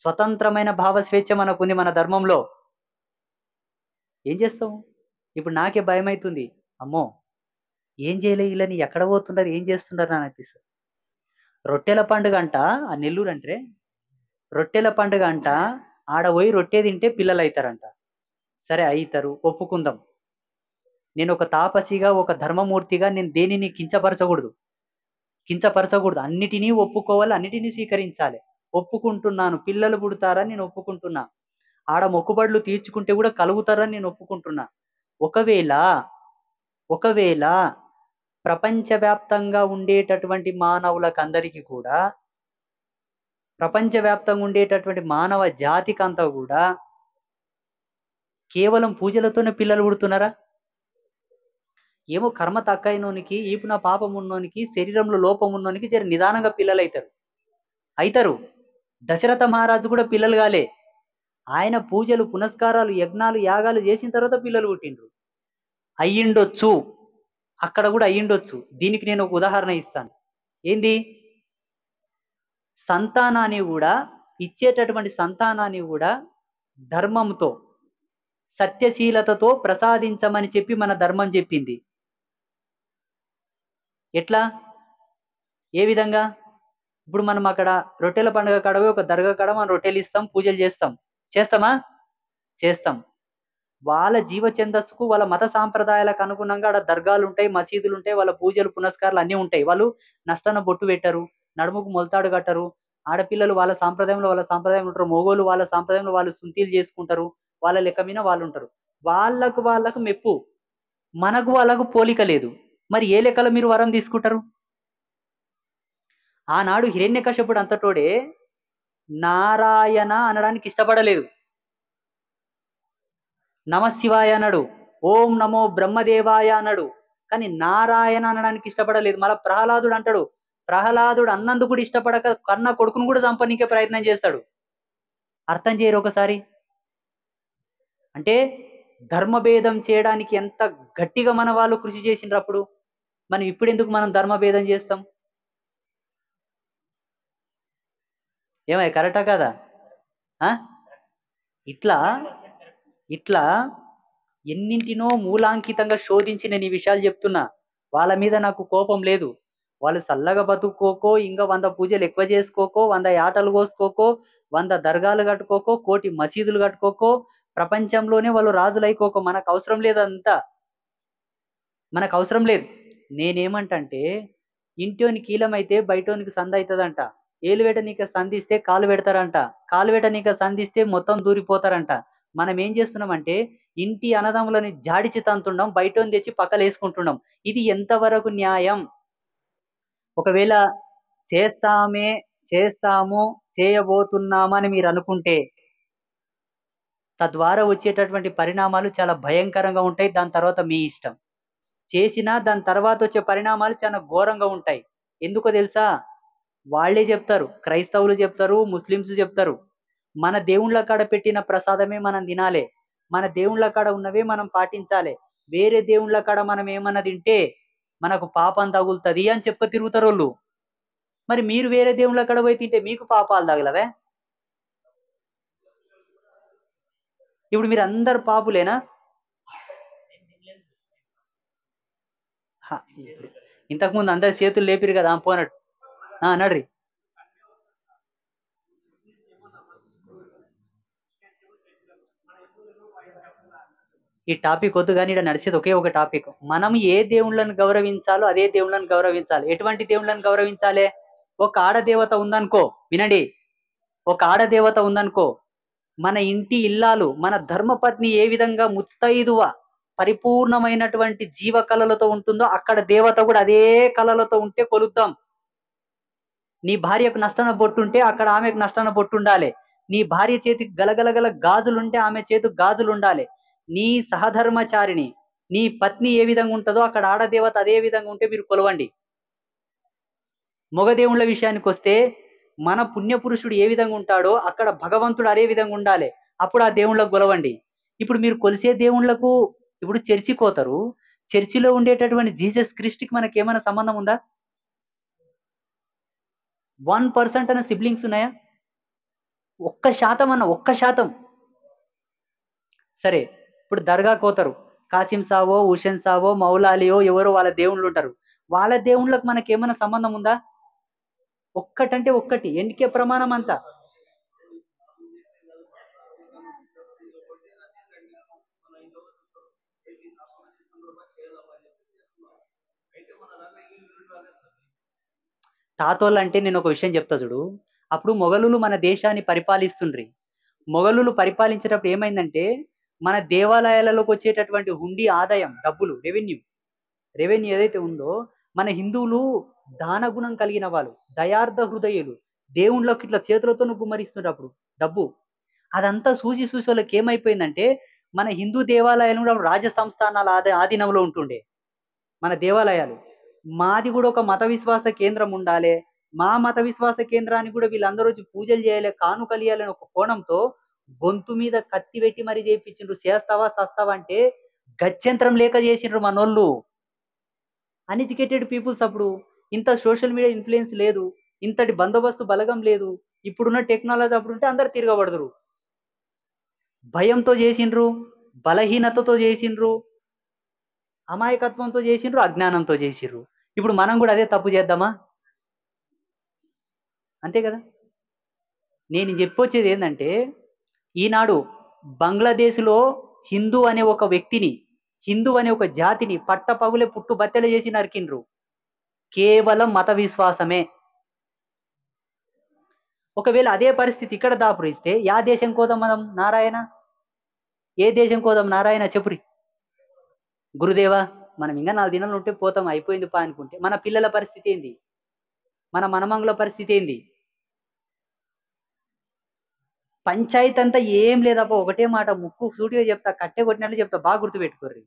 స్వతంత్రమైన భావ స్వేచ్ఛ మనకుంది మన ధర్మంలో. ఏం చేస్తాం? ఇప్పుడు నాకే భయం అవుతుంది, అమ్మో ఏం చేయలే, వీళ్ళని ఎక్కడ పోతున్నారు, ఏం చేస్తున్నారు అని అనిపిస్తుంది. రొట్టెల పండుగ అంట, ఆ నెల్లూరు అంటే రొట్టెల పండుగ అంట, ఆడ పోయి రొట్టె తింటే పిల్లలు అవుతారంట. సరే అవుతారు, ఒప్పుకుందాం. నేను ఒక తాపసిగా, ఒక ధర్మమూర్తిగా నేను దేనిని కించపరచకూడదు, అన్నిటినీ ఒప్పుకోవాలి, అన్నిటినీ స్వీకరించాలి. ఒప్పుకుంటున్నాను, పిల్లలు పుడతారని నేను ఒప్పుకుంటున్నా, ఆడ మొక్కుబడులు తీర్చుకుంటే కూడా కలుగుతారని నేను ఒప్పుకుంటున్నా. ఒకవేళ ప్రపంచవ్యాప్తంగా ఉండేటటువంటి మానవులకందరికీ కూడా, ప్రపంచవ్యాప్తంగా ఉండేటటువంటి మానవ జాతికంతా కూడా కేవలం పూజలతోనే పిల్లలు పుడుతున్నారా? ఏమో కర్మ తక్కైనోనికి, ఈపున పాపం ఉన్నోనికి, శరీరంలో లోపం ఉన్నోనికి జర నిదానంగా పిల్లలు అవుతారు. దశరథ మహారాజు కూడా పిల్లలు కాలే. ఆయన పూజలు, పునస్కారాలు, యజ్ఞాలు, యాగాలు చేసిన తర్వాత పిల్లలు పుట్టిండ్రు. అయ్యిండొచ్చు, అక్కడ కూడా అయ్యిండొచ్చు. దీనికి నేను ఒక ఉదాహరణ ఇస్తాను. ఏంది? సంతానాన్ని కూడా, ఇచ్చేటటువంటి సంతానాన్ని కూడా ధర్మంతో, సత్యశీలతతో ప్రసాదించమని చెప్పి మన ధర్మం చెప్పింది. ఎట్లా? ఏ విధంగా? ఇప్పుడు మనం అక్కడ రొట్టెల పండుగ కడవి ఒక దర్గా కాడ మనం రొట్టెలు ఇస్తాం, పూజలు చేస్తాం. చేస్తామా? చేస్తాం. వాళ్ళ జీవ ఛందస్సుకు, వాళ్ళ మత సాంప్రదాయాలకు అనుగుణంగా ఆడ దర్గాలు ఉంటాయి, మసీదులు ఉంటాయి, వాళ్ళ పూజలు పునస్కారాలు అన్నీ ఉంటాయి. వాళ్ళు నష్టన బొట్టు పెట్టరు, నడుముకు మొలతాడు కట్టరు. ఆడపిల్లలు వాళ్ళ సాంప్రదాయంలో ఉంటారు, మొగోళ్ళు వాళ్ళ సాంప్రదాయంలో వాళ్ళు సుంతీలు చేసుకుంటారు, వాళ్ళ లెక్క మీద వాళ్ళు ఉంటారు. వాళ్ళకు మెప్పు, మనకు వాళ్ళకు పోలిక లేదు. మరి ఏ లెక్కలో మీరు వరం తీసుకుంటారు? ఆనాడు హిరణ్యకశపుడు అంతటోడే నారాయణ అనడానికి ఇష్టపడలేదు, నమశివాయ అన్నాడు, ఓం నమో బ్రహ్మదేవాయ అన్నాడు. కానీ నారాయణ అనడానికి ఇష్టపడలేదు. మళ్ళా ప్రహ్లాదుడు అంటాడు, ప్రహ్లాదుడు అన్నందుకు కూడా ఇష్టపడక కన్న కొడుకును కూడా చంపనీకే ప్రయత్నం చేస్తాడు. అర్థం చేయరు ఒకసారి? అంటే ధర్మభేదం చేయడానికి ఎంత గట్టిగా మన వాళ్ళు కృషి చేసినప్పుడు, మనం ఇప్పుడు ఎందుకు మనం ధర్మభేదం చేస్తాం? ఏమై కరెక్టా కదా? ఇట్లా ఎన్నింటినో మూలాంకితంగా శోధించి నేను ఈ విషయాలు చెప్తున్నా. వాళ్ళ మీద నాకు కోపం లేదు. వాళ్ళు చల్లగా బతుక్కోకో, ఇంకా 100 పూజలు ఎక్కువ చేసుకోకో, 100 యాటలు కోసుకోకో, 100 దర్గాలు కట్టుకోకో, 1 కోటి మసీదులు కట్టుకోకో, ప్రపంచంలోనే వాళ్ళు రాజులు అయికోకో, మనకు అవసరం లేదంతా. మనకు అవసరం లేదు. నేనేమంటే, ఇంటోని కీలమైతే బయటోనికి సంద అవుతుందంట. ఏలువేట నీకు సంధిస్తే కాలు పెడతారంట, కాలువేట నీకు సంధిస్తే మొత్తం దూరిపోతారంట. మనం ఏం చేస్తున్నామంటే, ఇంటి అన్నదమ్ములని జాడిచి తంతుండం, బయటోని తెచ్చి పక్కలు వేసుకుంటున్నాం. ఇది ఎంతవరకు న్యాయం? ఒకవేళ చేస్తాము, చేయబోతున్నాము అని మీరు అనుకుంటే తద్వారా వచ్చేటటువంటి పరిణామాలు చాలా భయంకరంగా ఉంటాయి. దాని తర్వాత మీ ఇష్టం. చేసినా దాని తర్వాత వచ్చే పరిణామాలు చాలా ఘోరంగా ఉంటాయి. ఎందుకో తెలుసా? వాళ్ళే చెప్తారు. క్రైస్తవులు చెప్తారు, ముస్లిమ్స్ చెప్తారు. మన దేవుళ్ళ కాడ పెట్టిన ప్రసాదమే మనం తినాలే. మన దేవుళ్ళ కాడ ఉన్నవే మనం పాటించాలే. వేరే దేవుళ్ళ కాడ మనం ఏమన్నా తింటే మనకు పాపం తగులుతది అని చెప్ప తిరుగుతారోళ్ళు. మరి మీరు వేరే దేవుళ్ళ కాడ పోయి తింటే మీకు పాపాలు తగలవే? ఇప్పుడు మీరందరూ పాపులేనా? ఇప్పుడు ఇంతకుముందు అందరి చేతులు లేపిరు కదా పోనట్టు. నడ్రి. ఈ టాపిక్ వద్దు కానీ ఇక్కడ నడిచేది ఒకే ఒక టాపిక్. మనం ఏ దేవుళ్ళని గౌరవించాలో అదే దేవుళ్ళని గౌరవించాలి. ఎటువంటి దేవుళ్ళని గౌరవించాలి? ఒక ఆడదేవత ఉందనుకో, వినండి, ఒక ఆడదేవత ఉందనుకో, మన ఇంటి ఇల్లాలు, మన ధర్మపత్ని ఏ విధంగా ముత్తైదువ పరిపూర్ణమైనటువంటి జీవ కళలతో ఉంటుందో అక్కడ దేవత కూడా అదే కళలతో ఉంటే కొలుద్దాం. నీ భార్యకు నష్టన బొట్టుంటే అక్కడ ఆమెకు నష్టన బొట్టు ఉండాలి. నీ భార్య చేతికి గలగలగల గాజులుంటే ఆమె చేతికి గాజులు ఉండాలి. నీ సహధర్మచారిని, నీ పత్ని ఏ విధంగా ఉంటుందో అక్కడ ఆడదేవత అదే విధంగా ఉంటే మీరు కొలవండి. మొగదేవుళ్ళ విషయానికి వస్తే మన పుణ్యపురుషుడు ఏ విధంగా ఉంటాడో అక్కడ భగవంతుడు అదే విధంగా ఉండాలి. అప్పుడు ఆ దేవుళ్ళకు కొలవండి. ఇప్పుడు మీరు కొలిసే దేవుళ్ళకు ఇప్పుడు చర్చికి పోతారు. చర్చిలో ఉండేటటువంటి జీసస్ క్రిస్ట్కి మనకి ఏమైనా సంబంధం ఉందా? 1% అన్న సిబ్లింగ్స్ ఉన్నాయా? 1% అన్న 1%. సరే, ఇప్పుడు దర్గాకు పోతారు. కాసిం సావో, హుసేన్ సావో, మౌలాలియో ఎవరో వాళ్ళ దేవుళ్ళు ఉంటారు. వాళ్ళ దేవుళ్ళకు మనకి ఏమైనా సంబంధం ఉందా? ఒక్కటంటే ఒక్కటి ఎన్నికే ప్రమాణం అంతా. తాతోళ్ళు అంటే నేను ఒక విషయం చెప్తా చూడు. అప్పుడు మొఘలులు మన దేశాన్ని పరిపాలిస్తుండ్రి. మొఘలులు పరిపాలించేటప్పుడు ఏమైందంటే మన దేవాలయాలలోకి వచ్చేటటువంటి హుండీ ఆదాయం, డబ్బులు, రెవెన్యూ ఏదైతే ఉందో మన హిందువులు దానగుణం కలిగిన వాళ్ళు, దయార్థ హృదయులు, దేవుళ్ళకి ఇట్లా చేతులతో గుమ్మరిస్తున్నప్పుడు డబ్బు అదంతా చూసి వాళ్ళకి ఏమైపోయిందంటే మన హిందూ దేవాలయాలు కూడా రాజ సంస్థానాల ఆధీనంలో ఉంటుండే మన దేవాలయాలు. మాది కూడా ఒక మత విశ్వాస కేంద్రం ఉండాలి. మా మత విశ్వాస కేంద్రానికి కూడా వీళ్ళందరూ వచ్చి పూజలు చేయాలి, కానుకలు ఇయ్యాలని ఒక కోణంతో గొంతు మీద కత్తి పెట్టి మరీ చేయించిండ్రు. చేస్తావా సస్తావా అంటే గత్యంతరం లేక చేసిండ్రు మనోళ్ళు. Uneducated peoples. అప్పుడు ఇంత సోషల్ మీడియా ఇన్ఫ్లుయెన్స్ లేదు, ఇంతటి బందోబస్తు బలగం లేదు. ఇప్పుడున్న టెక్నాలజీ అప్పుడు ఉంటే అందరు తిరగబడదురు. భయంతో చేసిండ్రు, బలహీనతతో చేసిండ్రు, అమాయకత్వంతో చేసిండ్రు, అజ్ఞానంతో చేసిండ్రు. ఇప్పుడు మనం కూడా అదే తప్పు చేద్దామా? అంతే కదా. నేను చెప్పొచ్చేది ఏంటంటే ఈనాడు బంగ్లాదేశ్లో హిందూ అనే ఒక వ్యక్తిని, హిందూ అనే ఒక జాతిని పట్టపగులే పుట్టు బత్తెలు చేసి నరికిండ్రు. కేవలం మత విశ్వాసమే. ఒకవేళ అదే పరిస్థితి ఇక్కడ దాపురిస్తే యా దేశం కోదాం మనం నారాయణ? ఏ దేశం కోదాం నారాయణ చెప్పురి. గురుదేవా మనం ఇంకా 4 దినాలు ఉంటే పోతాం, అయిపోయింది పా అనుకుంటే మన పిల్లల పరిస్థితి ఏంది? మన మనమంగుల పరిస్థితి ఏంది? పంచాయతీ అంతా ఏం లేదప్ప, ఒకటే మాట ముక్కు సూటిగా చెప్తా, కట్టె కొట్టినట్లు చెప్తా, బాగా గుర్తుపెట్టుకోర్రి.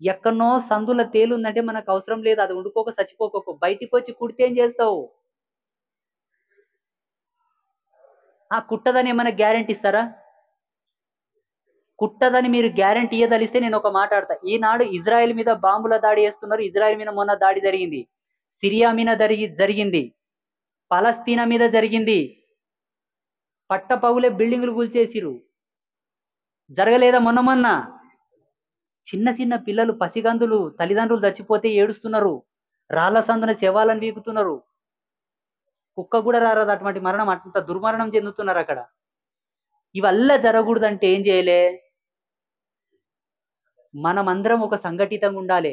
ఎక్కడనో సందుల తేలుందంటే మనకు అవసరం లేదు, అది ఉండుకోక చచ్చిపోకోకు, బయటికి వచ్చి కుడితే ఏం చేస్తావు? ఆ కుట్టదని ఏమైనా గ్యారెంటీ ఇస్తారా? కుట్టదని మీరు గ్యారెంటీ ఇయ్యదలిస్తే నేను ఒక మాట ఆడతా. ఈనాడు ఇజ్రాయెల్ మీద బాంబుల దాడి చేస్తున్నారు. ఇజ్రాయెల్ మీద మొన్న దాడి జరిగింది, సిరియా మీద జరిగింది, పలస్తీనా మీద జరిగింది. పట్టపగులే బిల్డింగులు కూల్చేసిరు. జరగలేదా మొన్న? చిన్న చిన్న పిల్లలు, పసిగందులు, తల్లిదండ్రులు చచ్చిపోతే ఏడుస్తున్నారు, రాళ్ల సందున శవాలను వీకుతున్నారు. కుక్క కూడా రారాదు అటువంటి మరణం, అంత దుర్మరణం చెందుతున్నారు అక్కడ. ఇవల్ల జరగకూడదంటే ఏం చేయలే? మనమందరం ఒక సంఘటితంగా ఉండాలి.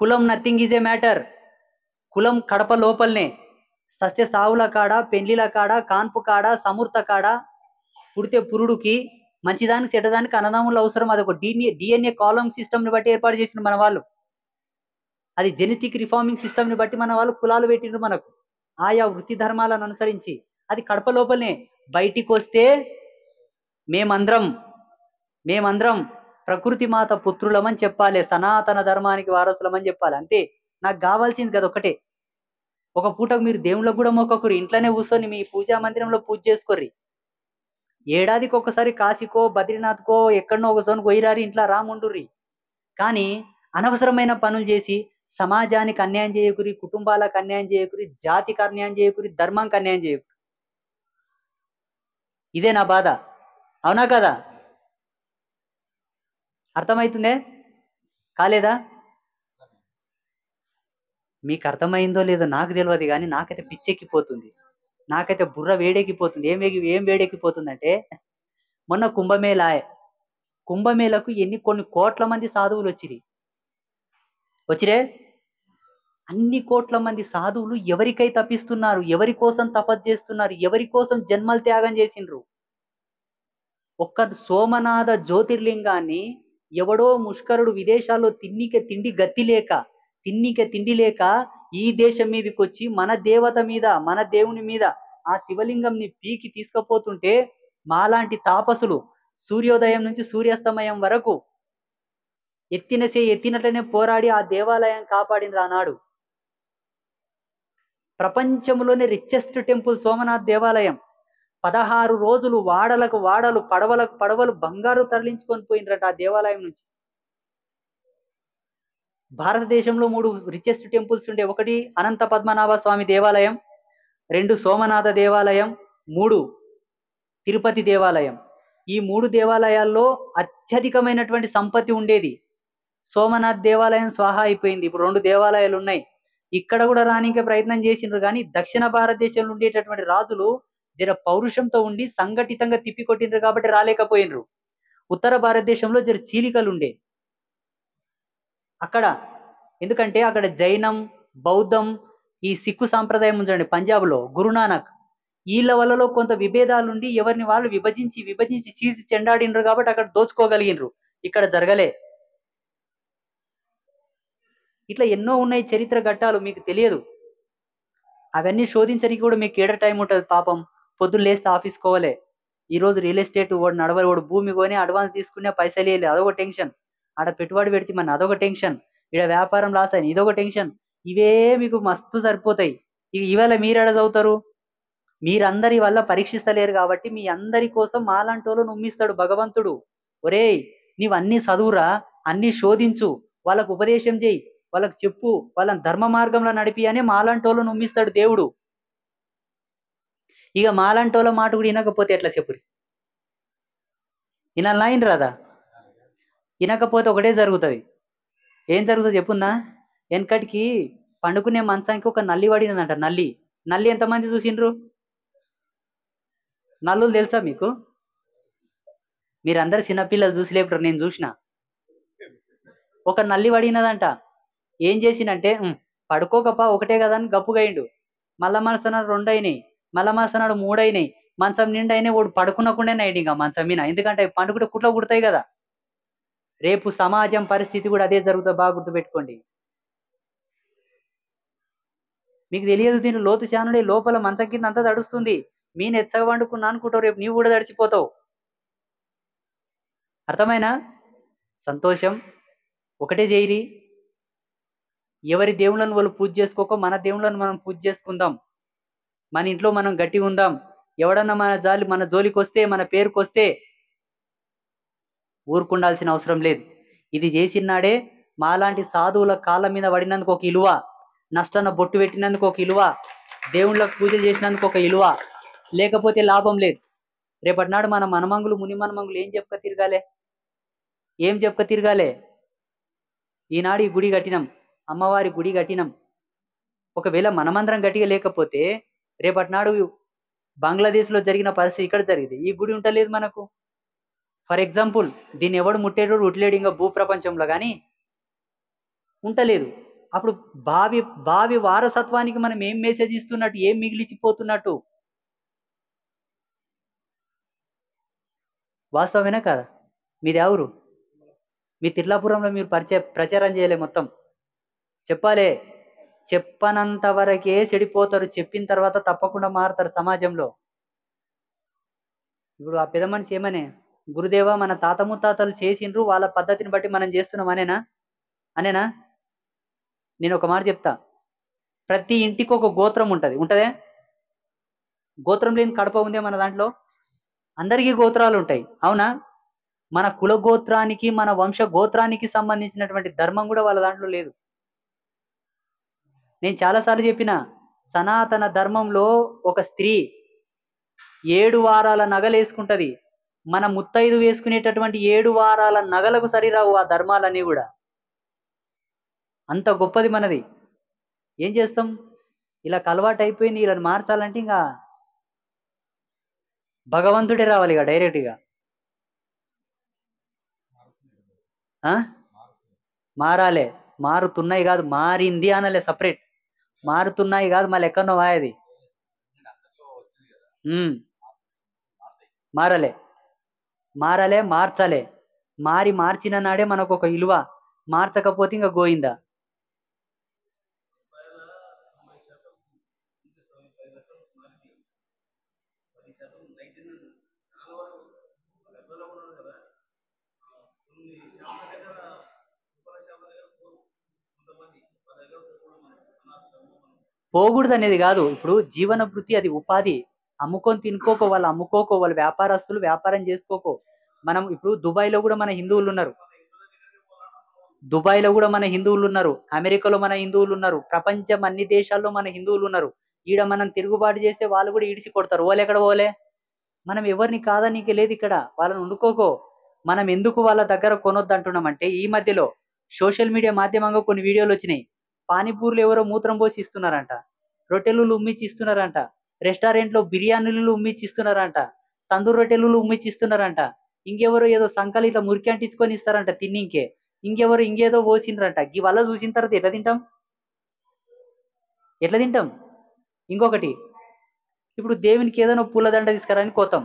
కులం నథింగ్ ఈజ్ ఏ మ్యాటర్. కులం కడప లోపలనే, సస్య సావుల కాడ, పెళ్లిల కాడ, కాన్పు కాడ, సమూర్త కాడ, పుడితే పురుడుకి, మంచిదానికి చెడ్డదానికి అన్నదమ్ములు అవసరం. అది ఒక డిఎన్ఏ కాలమ్ సిస్టమ్ ని బట్టి ఏర్పాటు చేసిన మన వాళ్ళు. అది జెనెటిక్ రిఫార్మింగ్ సిస్టమ్ ని బట్టి మన వాళ్ళు కులాలు పెట్టిండ్రు మనకు. ఆయా వృత్తి ధర్మాలను అనుసరించి. అది కడప లోపలనే. బయటికి వస్తే మేమందరం మేమందరం ప్రకృతి మాత పుత్రులమని చెప్పాలి, సనాతన ధర్మానికి వారసులమని చెప్పాలి. అంతే. నాకు కావాల్సింది కదా ఒకటే. ఒక పూటకు మీరు దేవుళ్ళకు కూడా మొక్కకురి, ఇంట్లోనే కూర్చొని మీ పూజా మందిరంలో పూజ చేసుకోర్రి. ఏడాదికి ఒకసారి కాశీకో బద్రీనాథ్కో ఎక్కడనో ఒక జోన్ పోయిరారి, ఇంట్లో రాముండుర్రి. కానీ అనవసరమైన పనులు చేసి సమాజానికి అన్యాయం చేయకురి, కుటుంబాలకు అన్యాయం చేయకురి, జాతికి అన్యాయం చేయకురి, ధర్మానికి అన్యాయం చేయకురి. ఇదే నా బాధ. అవునా కదా? అర్థమవుతుందే? కాలేదా? మీకు అర్థమైందో లేదో నాకు తెలియదు, కానీ నాకైతే పిచ్చెక్కిపోతుంది. నాకైతే బుర్ర వేడెక్కిపోతుంది. ఏం వేడెక్కిపోతుందంటే, మొన్న కుంభమేళకు కొన్ని కోట్ల మంది సాధువులు వచ్చిరే. అన్ని కోట్ల మంది సాధువులు ఎవరికై తప్పిస్తున్నారు, ఎవరి కోసం తపస్సు చేస్తున్నారు, ఎవరి కోసం జన్మలు త్యాగం చేసిండ్రు. ఒక్క సోమనాథ జ్యోతిర్లింగాన్ని ఎవడో ముష్కరుడు విదేశాల్లో తిన్నికే తిండి లేక ఈ దేశం మీదకి వచ్చి మన దేవత మీద, మన దేవుని మీద ఆ శివలింగంని పీకి తీసుకుపోతుంటే మాలాంటి తాపసులు సూర్యోదయం నుంచి సూర్యాస్తమయం వరకు ఎత్తినట్లనే పోరాడి ఆ దేవాలయం కాపాడిన ఆనాడు. ప్రపంచంలోనే రిచెస్ట్ టెంపుల్ సోమనాథ్ దేవాలయం. 16 రోజులు వాడలకు వాడలు, పడవలకు పడవలు బంగారు తరలించుకొని పోయినరట ఆ దేవాలయం నుంచి. భారతదేశంలో 3 రిచెస్ట్ టెంపుల్స్ ఉండే. ఒకటి అనంత పద్మనాభ స్వామి దేవాలయం, 2 సోమనాథ దేవాలయం, 3 తిరుపతి దేవాలయం. ఈ 3 దేవాలయాల్లో అత్యధికమైనటువంటి సంపత్తి ఉండేది. సోమనాథ్ దేవాలయం స్వాహా అయిపోయింది. ఇప్పుడు 2 దేవాలయాలు ఉన్నాయి. ఇక్కడ కూడా రానికే ప్రయత్నం చేసిండ్రు, కానీ దక్షిణ భారతదేశంలో ఉండేటటువంటి రాజులు జర పౌరుషంతో ఉండి సంఘటితంగా తిప్పికొట్టిండ్రు కాబట్టి రాలేకపోయినరు. ఉత్తర భారతదేశంలో జర చీలికలు ఉండే అక్కడ. ఎందుకంటే అక్కడ జైనం, బౌద్ధం, ఈ సిక్కు సాంప్రదాయం ఉంచండి పంజాబ్లో గురునానక్, వీళ్ళ వల్లలో కొంత విభేదాలు ఉండి ఎవరిని వాళ్ళు విభజించి చీల్చి చెండాడినరు కాబట్టి అక్కడ దోచుకోగలిగినరు. ఇక్కడ జరగలే. ఇట్లా ఎన్నో ఉన్నాయి చరిత్ర ఘట్టాలు, మీకు తెలియదు. అవన్నీ శోధించడానికి కూడా మీకు ఏడ టైం ఉంటుంది పాపం. పొద్దున్న లేస్తే ఆఫీస్ కోవాలి. ఈరోజు రియల్ ఎస్టేట్ వాడు నడవాలి, వాడు భూమి కొని అడ్వాన్స్ తీసుకునే పైసలు వేయాలి, అదొక టెన్షన్. ఆడ పెట్టుబడి పెడితే మన అదొక టెన్షన్. ఇక్కడ వ్యాపారం లాస్ అయిన ఇదొక టెన్షన్. ఇవే మీకు మస్తు సరిపోతాయి. ఇవాళ మీరు ఎడ చదువుతారు? మీరందరి వల్ల పరీక్షిస్తలేరు కాబట్టి మీ అందరి కోసం మాలాంటి వాళ్ళను ఉమ్మిస్తాడు భగవంతుడు. ఒరేయ్, నీవు అన్ని చదువురా, అన్ని శోధించు, వాళ్ళకు ఉపదేశం చేయి, వాళ్ళకు చెప్పు, వాళ్ళని ధర్మ మార్గంలో నడిపి అని మాలాంటి వాళ్ళను ఉమ్మిస్తాడు దేవుడు. ఇక మాలాంటి వాళ్ళ మాట కూడా వినకపోతే ఎట్లా చెప్పురి? వినాలా ఆయన రాదా? వినకపోతే ఒకటే జరుగుతుంది. ఏం జరుగుతుంది చెప్పున్నా? వెనకటికి పండుకునే మంచానికి ఒక నల్లి పడినదంట. నల్లి ఎంతమంది చూసిండ్రు? నల్లులు తెలుసా మీకు? మీరందరు చిన్నపిల్లలు చూసి లేపుతారు, నేను చూసిన. ఒక నల్లి పడినదంట. ఏం చేసినంటే పడుకోకపా ఒకటే కదా అని గప్పుగైండు. మళ్ళా మనసనాడు 2 అయినాయి, మళ్ళా మనసనాడు 3 అయినాయి, మంచం నిండా అయినాయి. వాడు పడుకునకుండా నైట్ ఇంకా మంచం మీద. ఎందుకంటే పండుకుంటే కుట్లో కుడతాయి కదా. రేపు సమాజం పరిస్థితి కూడా అదే జరుగుతుంది, బాగా గుర్తుపెట్టుకోండి. మీకు తెలియదు, దీని లోతు చానుడే. లోపల మంచం కింద అంతా తడుస్తుంది. మీ నెచ్చగా వండుకున్నా అనుకుంటావు, రేపు నీవు కూడా తడిచిపోతావు. అర్థమైనా? సంతోషం. ఒకటే చేయరి, ఎవరి దేవుళ్ళను వాళ్ళు పూజ చేసుకోక మన దేవుళ్ళను మనం పూజ చేసుకుందాం. మన ఇంట్లో మనం గట్టి ఉందాం. ఎవడన్నా మన జోలికి వస్తే, మన పేరుకు వస్తే ఊరుకుండాల్సిన అవసరం లేదు. ఇది చేసినాడే మాలాంటి సాధువుల కాళ్ళ మీద పడినందుకు ఒక ఇలువ, నష్టన బొట్టు పెట్టినందుకు ఒక ఇలువ, దేవుళ్ళకు పూజలు చేసినందుకు ఒక ఇలువ, లేకపోతే లాభం లేదు. రేపటి నాడు మన మనమంగులు ముని మనమంగులు ఏం చెప్పుక తిరగాలే? ఈనాడు ఈ గుడి కట్టినాం, అమ్మవారి గుడి కట్టినాం. ఒకవేళ మనమందరం గట్టిగా లేకపోతే రేపటి నాడు బంగ్లాదేశ్లో జరిగిన పరిస్థితి ఇక్కడ జరిగింది, ఈ గుడి ఉంటలేదు మనకు. ఫర్ ఎగ్జాంపుల్, దీన్ని ఎవడు ముట్టేటోడు ఉట్లేడు ఇంకా భూప్రపంచంలో, కానీ ఉంటలేదు. అప్పుడు భావి వారసత్వానికి మనం ఏం మెసేజ్ ఇస్తున్నట్టు, ఏం మిగిలిచిపోతున్నట్టు? వాస్తవమేనా కదా? మీది ఎవరు? మీ తిర్లాపురంలో మీరు ప్రచారం చేయలే, మొత్తం చెప్పాలే. చెప్పనంత వరకే చెడిపోతారు, చెప్పిన తర్వాత తప్పకుండా మారుతారు సమాజంలో. ఇప్పుడు ఆ పెద్ద మనిషి ఏమనే, గురుదేవా మన తాత ముత్తాతలు చేసిండ్రు, వాళ్ళ పద్ధతిని బట్టి మనం చేస్తున్నాం అనేనా? నేను ఒక మాట చెప్తా, ప్రతి ఇంటికి ఒక గోత్రం ఉంటదే? గోత్రం లేని కడప ఉందే మన దాంట్లో? అందరికీ గోత్రాలు ఉంటాయి, అవునా? మన కుల గోత్రానికి, మన వంశ గోత్రానికి సంబంధించినటువంటి ధర్మం కూడా వాళ్ళ దాంట్లో లేదు. నేను చాలాసార్లు చెప్పిన, సనాతన ధర్మంలో ఒక స్త్రీ 7 వారాల నగలు వేసుకుంటది. మన ముత్తైదు వేసుకునేటటువంటి 7 వారాల నగలకు సరిరావు ఆ ధర్మాలన్నీ కూడా. అంత గొప్పది మనది. ఏం చేస్తాం? ఇలా అలవాటు అయిపోయింది, ఇలా మార్చాలంటే ఇంకా భగవంతుడే రావాలి ఇక డైరెక్ట్గా. మారాలే, మారుతున్నాయి కాదు, మారింది అనలే, సపరేట్. మారుతున్నాయి కాదు, మళ్ళీ ఎక్కడో వాయది. మారలే, మార్చాలే. మార్చిన నాడే మనకు ఒక విలువ, మార్చకపోతే ఇంకా గోయిందా. పోకూడదు అనేది కాదు, ఇప్పుడు జీవన వృత్తి అది ఉపాధి. అమ్ముకొని తినుకోకో, వాళ్ళు వ్యాపారస్తులు, వ్యాపారం చేసుకోకో. మనం ఇప్పుడు దుబాయ్లో కూడా మన హిందువులు ఉన్నారు, అమెరికాలో మన హిందువులు ఉన్నారు, ప్రపంచం అన్ని దేశాల్లో మన హిందువులు ఉన్నారు. ఈడ మనం తిరుగుబాటు చేస్తే వాళ్ళు కూడా ఈడిసి కొడతారు. వాళ్ళు ఎక్కడ పోలే? మనం ఎవరిని కాదనీకి లేదు ఇక్కడ, వాళ్ళని వండుకోకో. మనం ఎందుకు వాళ్ళ దగ్గర కొనొద్దు అంటున్నామంటే, ఈ మధ్యలో సోషల్ మీడియా మాధ్యమంగా కొన్ని వీడియోలు వచ్చినాయి. పానీపూర్లు ఎవరో మూత్రం పోసి ఇస్తున్నారంట, రొట్టెలు ఉమ్మిచ్చి ఇస్తున్నారంట, రెస్టారెంట్లో బిర్యానీలు ఉమ్మిచ్చి ఇస్తున్నారంట, తందూరు రొట్టెలు ఉమ్మిచ్చి ఇస్తున్నారంట, ఇంకెవరో ఏదో సంకలు ఇట్లా మురికి అంటించుకొని ఇస్తారంట తిన్నింకే, ఇంకెవరు ఇంకేదో పోసిండ్రంట. ఇవల్ల చూసిన తర్వాత ఎట్లా తింటాం? ఇంకొకటి, ఇప్పుడు దేవునికి ఏదైనా పూలదండ తీసుకురాని కోతాం.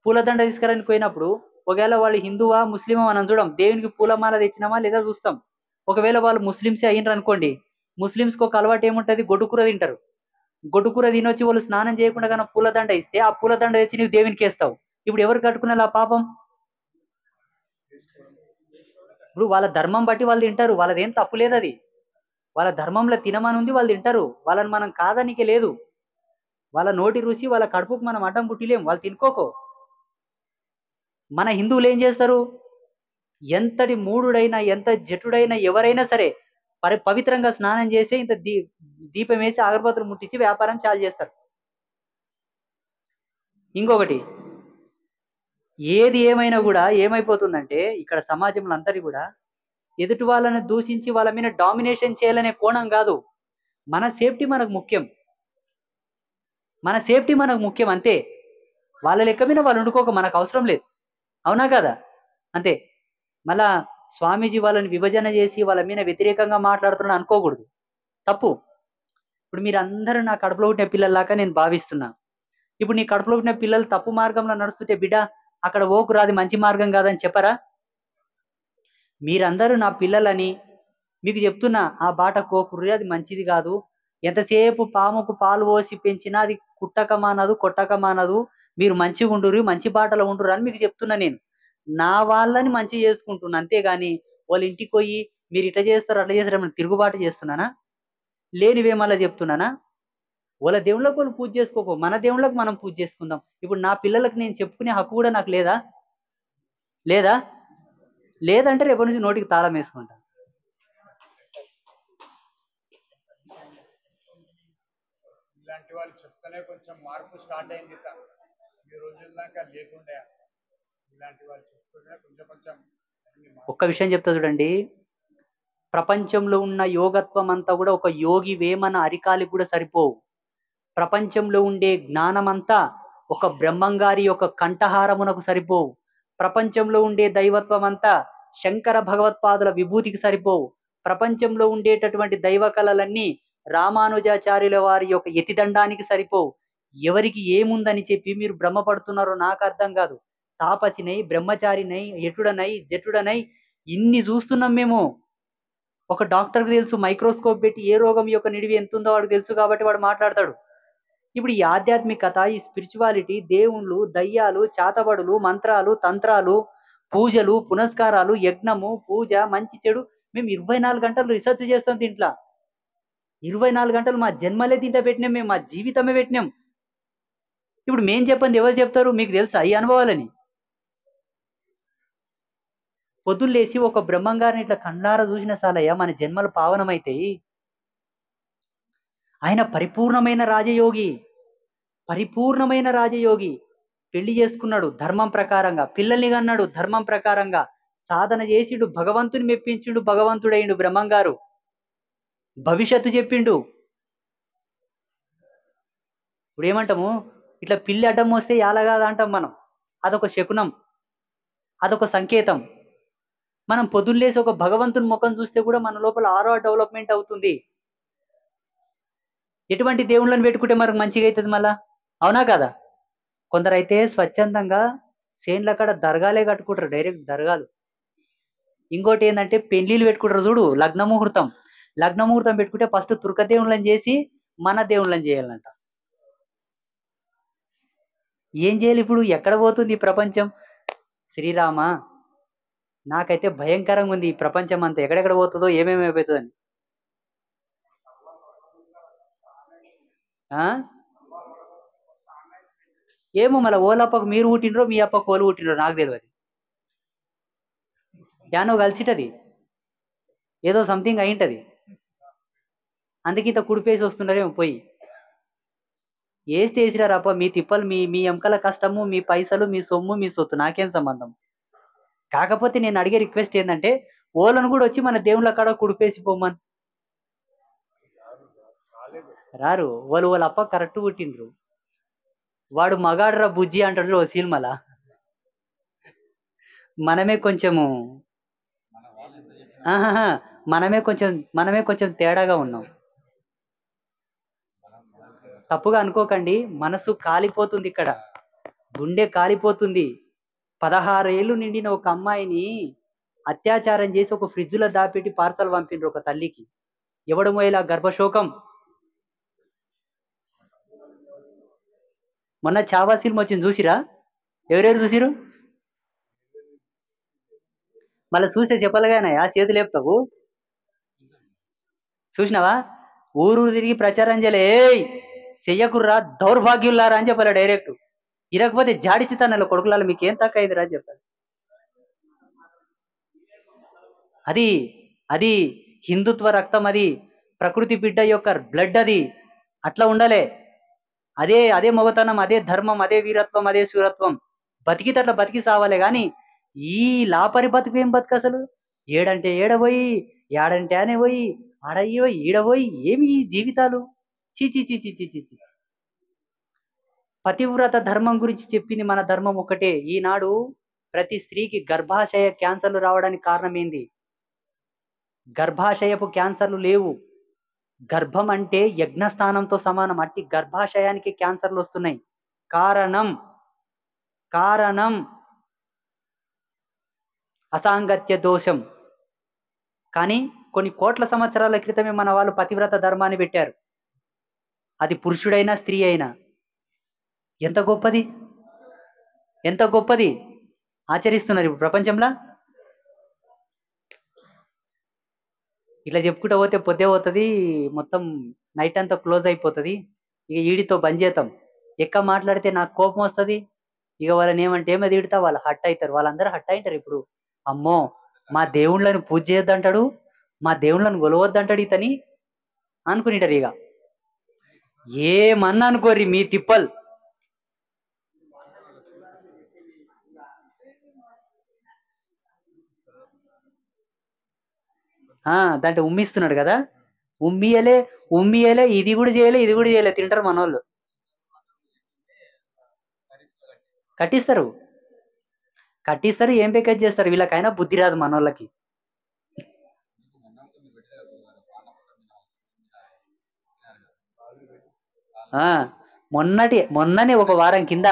పూలదండ తీసుకురాని పోయినప్పుడు ఒకవేళ వాళ్ళు హిందువా ముస్లిమా మనం చూడం, దేవునికి పూలమాల తెచ్చినామా లేదా చూస్తాం. ఒకవేళ వాళ్ళు ముస్లిమ్సే అయినరు అనుకోండి, ముస్లిమ్స్కి ఒక అలవాటు ఏముంటుంది, గొడ్డుకూర తింటారు. గొడ్డుకూర తినొచ్చి వాళ్ళు స్నానం చేయకుండా కానీ పూలదండ ఇస్తే, ఆ పూలదండ తెచ్చి నీవు దేవునికి వేస్తావు. ఇప్పుడు ఎవరు కట్టుకున్నారు ఆ పాపం? ఇప్పుడు వాళ్ళ ధర్మం బట్టి వాళ్ళు తింటారు, వాళ్ళదేం తప్పు లేదు. అది వాళ్ళ ధర్మంలో తినమని ఉంది, వాళ్ళు తింటారు. వాళ్ళని మనం కాదనికే లేదు. వాళ్ళ నోటి రుచి, వాళ్ళ కడుపుకు మనం అడ్డం పుట్టిలేం, వాళ్ళు తినుకోకో. మన హిందువులు ఏం చేస్తారు? ఎంతటి మూఢుడైనా, ఎంత జటుడైనా, ఎవరైనా సరే పవిత్రంగా స్నానం చేసి ఇంత దీపం వేసి అగరబత్తులు ముట్టించి వ్యాపారం చాలు చేస్తారు. ఇంకొకటి, ఏది ఏమైనా కూడా ఏమైపోతుందంటే, ఇక్కడ సమాజంలో అందరి కూడా ఎదుటి వాళ్ళని దూషించి వాళ్ళ మీద డామినేషన్ చేయాలనే కోణం కాదు. మన సేఫ్టీ మనకు ముఖ్యం, అంతే. వాళ్ళ లెక్క మీద వాళ్ళు వండుకోక మనకు అవసరం లేదు, అవునా కదా? అంతే. మళ్ళా స్వామీజీ వాళ్ళని విభజన చేసి వాళ్ళ మీద వ్యతిరేకంగా మాట్లాడుతున్నా అనుకోకూడదు, తప్పు. ఇప్పుడు మీరు అందరూ నా కడుపులో పుట్టిన పిల్లల్లాగా నేను భావిస్తున్నా. ఇప్పుడు నీ కడుపులో పుట్టిన పిల్లలు తప్పు మార్గంలో నడుస్తుంటే, బిడ్డ అక్కడ ఓకురాది మంచి మార్గం కాదని చెప్పరా? మీరందరూ నా పిల్లలని మీకు చెప్తున్నా, ఆ బాట కోకుర్రి, అది మంచిది కాదు. ఎంతసేపు పాముకు పాలు పోసి పెంచినా అది కుట్టక మానదు, కొట్టక మానదు. మీరు మంచిగా ఉండుర్రి, మంచి బాటలో ఉండుర్రి అని మీకు చెప్తున్నా. నేను నా వాళ్ళని మంచి చేసుకుంటున్నా, అంతేగాని వాళ్ళ ఇంటికి పోయి మీరు ఇట్లా చేస్తారు అట్లా చేస్తారు ఏమన్నా తిరుగుబాటు చేస్తున్నానా? లేనివేమల్లా చెప్తున్నానా? వాళ్ళ దేవుళ్ళకు వాళ్ళు పూజ చేసుకోకో, మన దేవుళ్ళకు మనం పూజ చేసుకుందాం. ఇప్పుడు నా పిల్లలకు నేను చెప్పుకునే హక్కు కూడా నాకు లేదా? లేదంటే రేపటి నుంచి నోటికి తాళం వేసుకుంటా. ఇలాంటి వాళ్ళు చెప్తేనే కొంచెం మార్పు స్టార్ట్ అయింది సార్. ఈ రోజుల దాకా లేకుండే, ఇలాంటి వాళ్ళు చెప్తూనే కొంచెం ఒక్క విషయం చెప్తా చూడండి, ప్రపంచంలో ఉన్న యోగత్వం అంతా కూడా ఒక యోగి వేమన అరికాలి కూడా సరిపోవు. ప్రపంచంలో ఉండే జ్ఞానమంతా ఒక బ్రహ్మంగారి యొక్క కంఠహారమునకు సరిపోవు. ప్రపంచంలో ఉండే దైవత్వం అంతా శంకర భగవత్పాదుల విభూతికి సరిపోవు. ప్రపంచంలో ఉండేటటువంటి దైవ కళలన్నీ రామానుజాచార్యుల వారి యొక్క యతిదండానికి సరిపోవు. ఎవరికి ఏముందని చెప్పి మీరు భ్రమపడుతున్నారో నాకు అర్థం కాదు. తాపసినై, బ్రహ్మచారినై, యటుడనై, జటుడనై ఇన్ని చూస్తున్నాం మేము. ఒక డాక్టర్కి తెలుసు, మైక్రోస్కోప్ పెట్టి ఏ రోగం యొక్క నిడివి ఎంత ఉందో వాడికి తెలుసు కాబట్టి వాడు మాట్లాడతాడు. ఇప్పుడు ఈ ఆధ్యాత్మికత, ఈ స్పిరిచువాలిటీ, దేవుళ్ళు, దయ్యాలు, చాతబడులు, మంత్రాలు, తంత్రాలు, పూజలు, పునస్కారాలు, యజ్ఞము, పూజ, మంచి చెడు, మేము 24 గంటలు రీసెర్చ్ చేస్తాం దీంట్లో. 24 గంటలు మా జన్మలే దీంట్లో పెట్టినాం, మేము మా జీవితమే పెట్టినాం. ఇప్పుడు మేం చెప్పండి ఎవరు చెప్తారు? మీకు తెలుసా ఈ అనుభవాలని? పొద్దున్న లేచి ఒక బ్రహ్మంగారిని ఇట్లా కళ్ళారా చూసిన సాలయ్య మన జన్మలు పావనమైతాయి. ఆయన పరిపూర్ణమైన రాజయోగి, పరిపూర్ణమైన రాజయోగి. పెళ్లి చేసుకున్నాడు ధర్మం ప్రకారంగా, పిల్లల్ని కన్నాడు ధర్మం ప్రకారంగా, సాధన చేసిండు, భగవంతుని మెప్పించిండు, భగవంతుడైండు బ్రహ్మంగారు, భవిష్యత్తు చెప్పిండు. ఇప్పుడు ఏమంటాము, ఇట్లా పిల్లి అడ్డం వస్తే యాలగాదా అంటాం మనం. అదొక శకునం, అదొక సంకేతం. మనం పొద్దున్నేసి ఒక భగవంతుని ముఖం చూస్తే కూడా మన లోపల ఆరో డెవలప్మెంట్ అవుతుంది. ఎటువంటి దేవుళ్ళని పెట్టుకుంటే మనకు మంచిగా అవుతుంది మళ్ళా, అవునా కదా? కొందరైతే స్వచ్ఛందంగా సేన్ల కాడ దర్గాలే కట్టుకుంటారు, డైరెక్ట్ దర్గాలు. ఇంకోటి ఏంటంటే పెళ్లిళ్ళు పెట్టుకుంటారు చూడు, లగ్న ముహూర్తం. లగ్న ముహూర్తం పెట్టుకుంటే ఫస్ట్ తుర్క దేవుళ్ళని చేసి మన దేవుళ్ళని చేయాలంట. ఏం చేయాలి ఇప్పుడు? ఎక్కడ పోతుంది ఈ ప్రపంచం? శ్రీరామ, నాకైతే భయంకరంగా ఉంది ఈ ప్రపంచం అంతా, ఎక్కడెక్కడ పోతుందో ఏమేమి అయిపోతుందని. ఏమో మళ్ళీ ఓలప్పకు మీరు పుట్టినరో మీ అప్పకు ఓలు పుట్టినరో నాకు తెలియదు. యానో కలిసిటది, ఏదో సంథింగ్ అయింటది, అందుకే ఇంత కుడిపేసి వస్తున్నారేమో పోయి. వేస్తే వేసిరారప్ప, మీ తిప్పలు, మీ మీ ఎంకల కష్టము, మీ పైసలు, మీ సొమ్ము, మీ సొత్తు, నాకేం సంబంధం. కాకపోతే నేను అడిగే రిక్వెస్ట్ ఏంటంటే ఓలను కూడా వచ్చి మన దేవుళ్ళ కాడ కుడిపేసి పోమ్మని. రారు, వాళ్ళ అప్ప కరెక్ట్ పుట్టిండ్రు. వాడు మగాడ్రా బుజ్జి అంటాడు ఓ సినిమాల. మనమే కొంచెము మనమే కొంచెం తేడాగా ఉన్నాం. తప్పుగా అనుకోకండి, మనసు కాలిపోతుంది ఇక్కడ, గుండె కాలిపోతుంది. 16 ఏళ్ళు నిండిన ఒక అమ్మాయిని అత్యాచారం చేసి ఒక ఫ్రిడ్జ్లో దాపెట్టి పార్సల్ పంపిండ్రు ఒక తల్లికి. ఎవడు మోయేలా గర్భశోకం. మొన్న చావా సినిమా వచ్చింది, చూసిరా? ఎవరెవరు చూసిరు? మళ్ళీ చూస్తే చెప్పలుగానయా చేతులు లేపుతావు? చూసినావా? ఊరు తిరిగి ప్రచారం చేయలే, ఏయ్ చెయ్యకుర్రా దౌర్భాగ్యుల్లారా అని చెప్పాలి డైరెక్ట్. ఇరకపోతే జాడిచితానలో కొడుకులలో మీకు ఏం తక్కువ అయిందిరా అని చెప్పాలి. అది అది హిందుత్వ రక్తం, అది ప్రకృతి బిడ్డ యొక్క బ్లడ్, అది అట్లా ఉండాలి. అదే అదే మొగతనం, అదే ధర్మం, అదే వీరత్వం, అదే శూరత్వం. బతికితే అట్లా బతికి సావాలే కానీ ఈ లాపరి బతుకు ఏం బతుకు అసలు? ఏడంటే ఏడబోయి, ఏడంటే అనే పోయి, ఆడయ్యో ఈడబోయి, ఏమి ఈ జీవితాలు? చీచి చీచి చీచి చీ. పతివ్రత ధర్మం గురించి చెప్పింది మన ధర్మం ఒకటే. ఈనాడు ప్రతి స్త్రీకి గర్భాశయ క్యాన్సర్లు రావడానికి కారణం ఏంది? గర్భాశయపు క్యాన్సర్లు లేవు. గర్భం అంటే యజ్ఞస్థానంతో సమానం, అట్టి గర్భాశయానికి క్యాన్సర్లు వస్తున్నాయి. కారణం కారణం అసాంగత్య దోషం. కానీ కొన్ని కోట్ల సంవత్సరాల క్రితమే మన వాళ్ళు పతివ్రత ధర్మాన్ని పెట్టారు. అది పురుషుడైనా స్త్రీ అయినా. ఎంత గొప్పది, ఎంత గొప్పది ఆచరిస్తున్నారు ఇప్పుడు ప్రపంచంలో. ఇట్లా చెప్పుకుంటూ పోతే పొద్దే పోతుంది, మొత్తం నైట్ అంతా క్లోజ్ అయిపోతుంది. ఇక ఈడితో బంద్ చేద్దాం. ఎక్క మాట్లాడితే నాకు కోపం వస్తుంది. ఇక వాళ్ళని ఏమంటే ఏమో తిడతా, వాళ్ళు హట్ అవుతారు. వాళ్ళందరూ హట్ అవుతారు. ఇప్పుడు అమ్మో మా దేవుళ్ళని పూజ చేయొద్దంటాడు, మా దేవుళ్ళని కొలవద్దంటాడు ఇతని అనుకునిటారు. ఇక ఏమన్నా అనుకోర్రి మీ తిప్పల్. దాంట్లో ఉమ్మిస్తున్నాడు కదా, ఉమ్మియలే ఇది కూడా చేయలే తింటారు మనోళ్ళు. కట్టిస్తారు ఏం ప్యాకేజ్ చేస్తారు. వీళ్ళకైనా బుద్ధి రాదు మనోళ్ళకి. మొన్ననే ఒక వారం కింద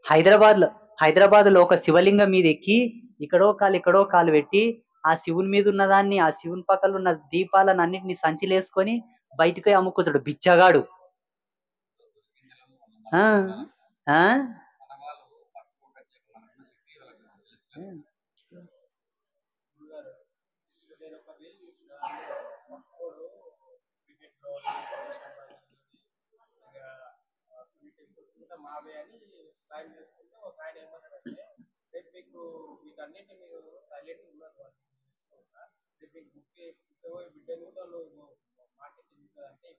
హైదరాబాద్ లో ఒక శివలింగం మీద ఎక్కి ఇక్కడో కాలు పెట్టి ఆ శివుని మీద ఉన్నదాన్ని, ఆ శివుని పక్కన ఉన్న దీపాలను అన్నిటిని సంచిలేసుకొని బయటికి అమ్ముకుంటాడు బిచ్చగాడు. ఆ ఆ గురుగారు, నేను ఒక రీల్ చూసిన అందులో పక్కోడు క్రికెట్ గ్రౌండ్ కొన్ని టెంపుల్స్ కూడా మావే అని ప్లాన్ చేసుకుంటే ఒక ఆయన ఏమన్నాడంటే రేపు మీకు వీటన్నిటి మీరు సైలెంట్ ఉన్నారు వాళ్ళు చేసుకుంటా రేపు మీకు బుక్ పుట్టబోయే బిడ్డను కూడా నువ్వు మాట చెందుతుందంటే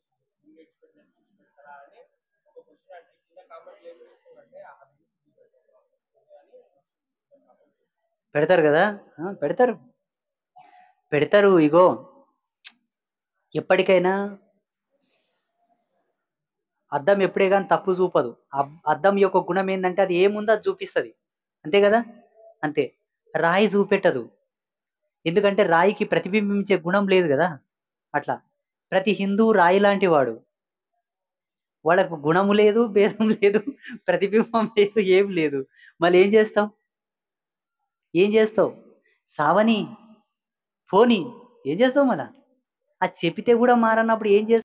ముందు ఎక్స్పెక్ట్ పెడతారా అని ఒక క్వశ్చన్ అంటే కింద కామెంట్లు ఏం చేస్తుందంటే అది అని పెడతారు కదా. పెడతారు పెడతారు. ఇగో ఎప్పటికైనా అద్దం ఎప్పుడే కానీ తప్పు చూపదు. అద్దం యొక్క గుణం ఏంటంటే అది ఏముందో అది చూపిస్తుంది. అంతే కదా. అంతే. రాయి చూపెట్టదు. ఎందుకంటే రాయికి ప్రతిబింబించే గుణం లేదు కదా. అట్లా ప్రతి హిందూ రాయి లాంటి వాడు. వాళ్ళకు గుణము లేదు, భేదం లేదు, ప్రతిబింబం లేదు, ఏం లేదు. మళ్ళీ ఏం చేస్తాం? ఏం చేస్తావు? సావని పోని ఏం చేస్తావు మళ్ళా? అది చెప్పితే కూడా మారన్నప్పుడు ఏం చేస్తావు?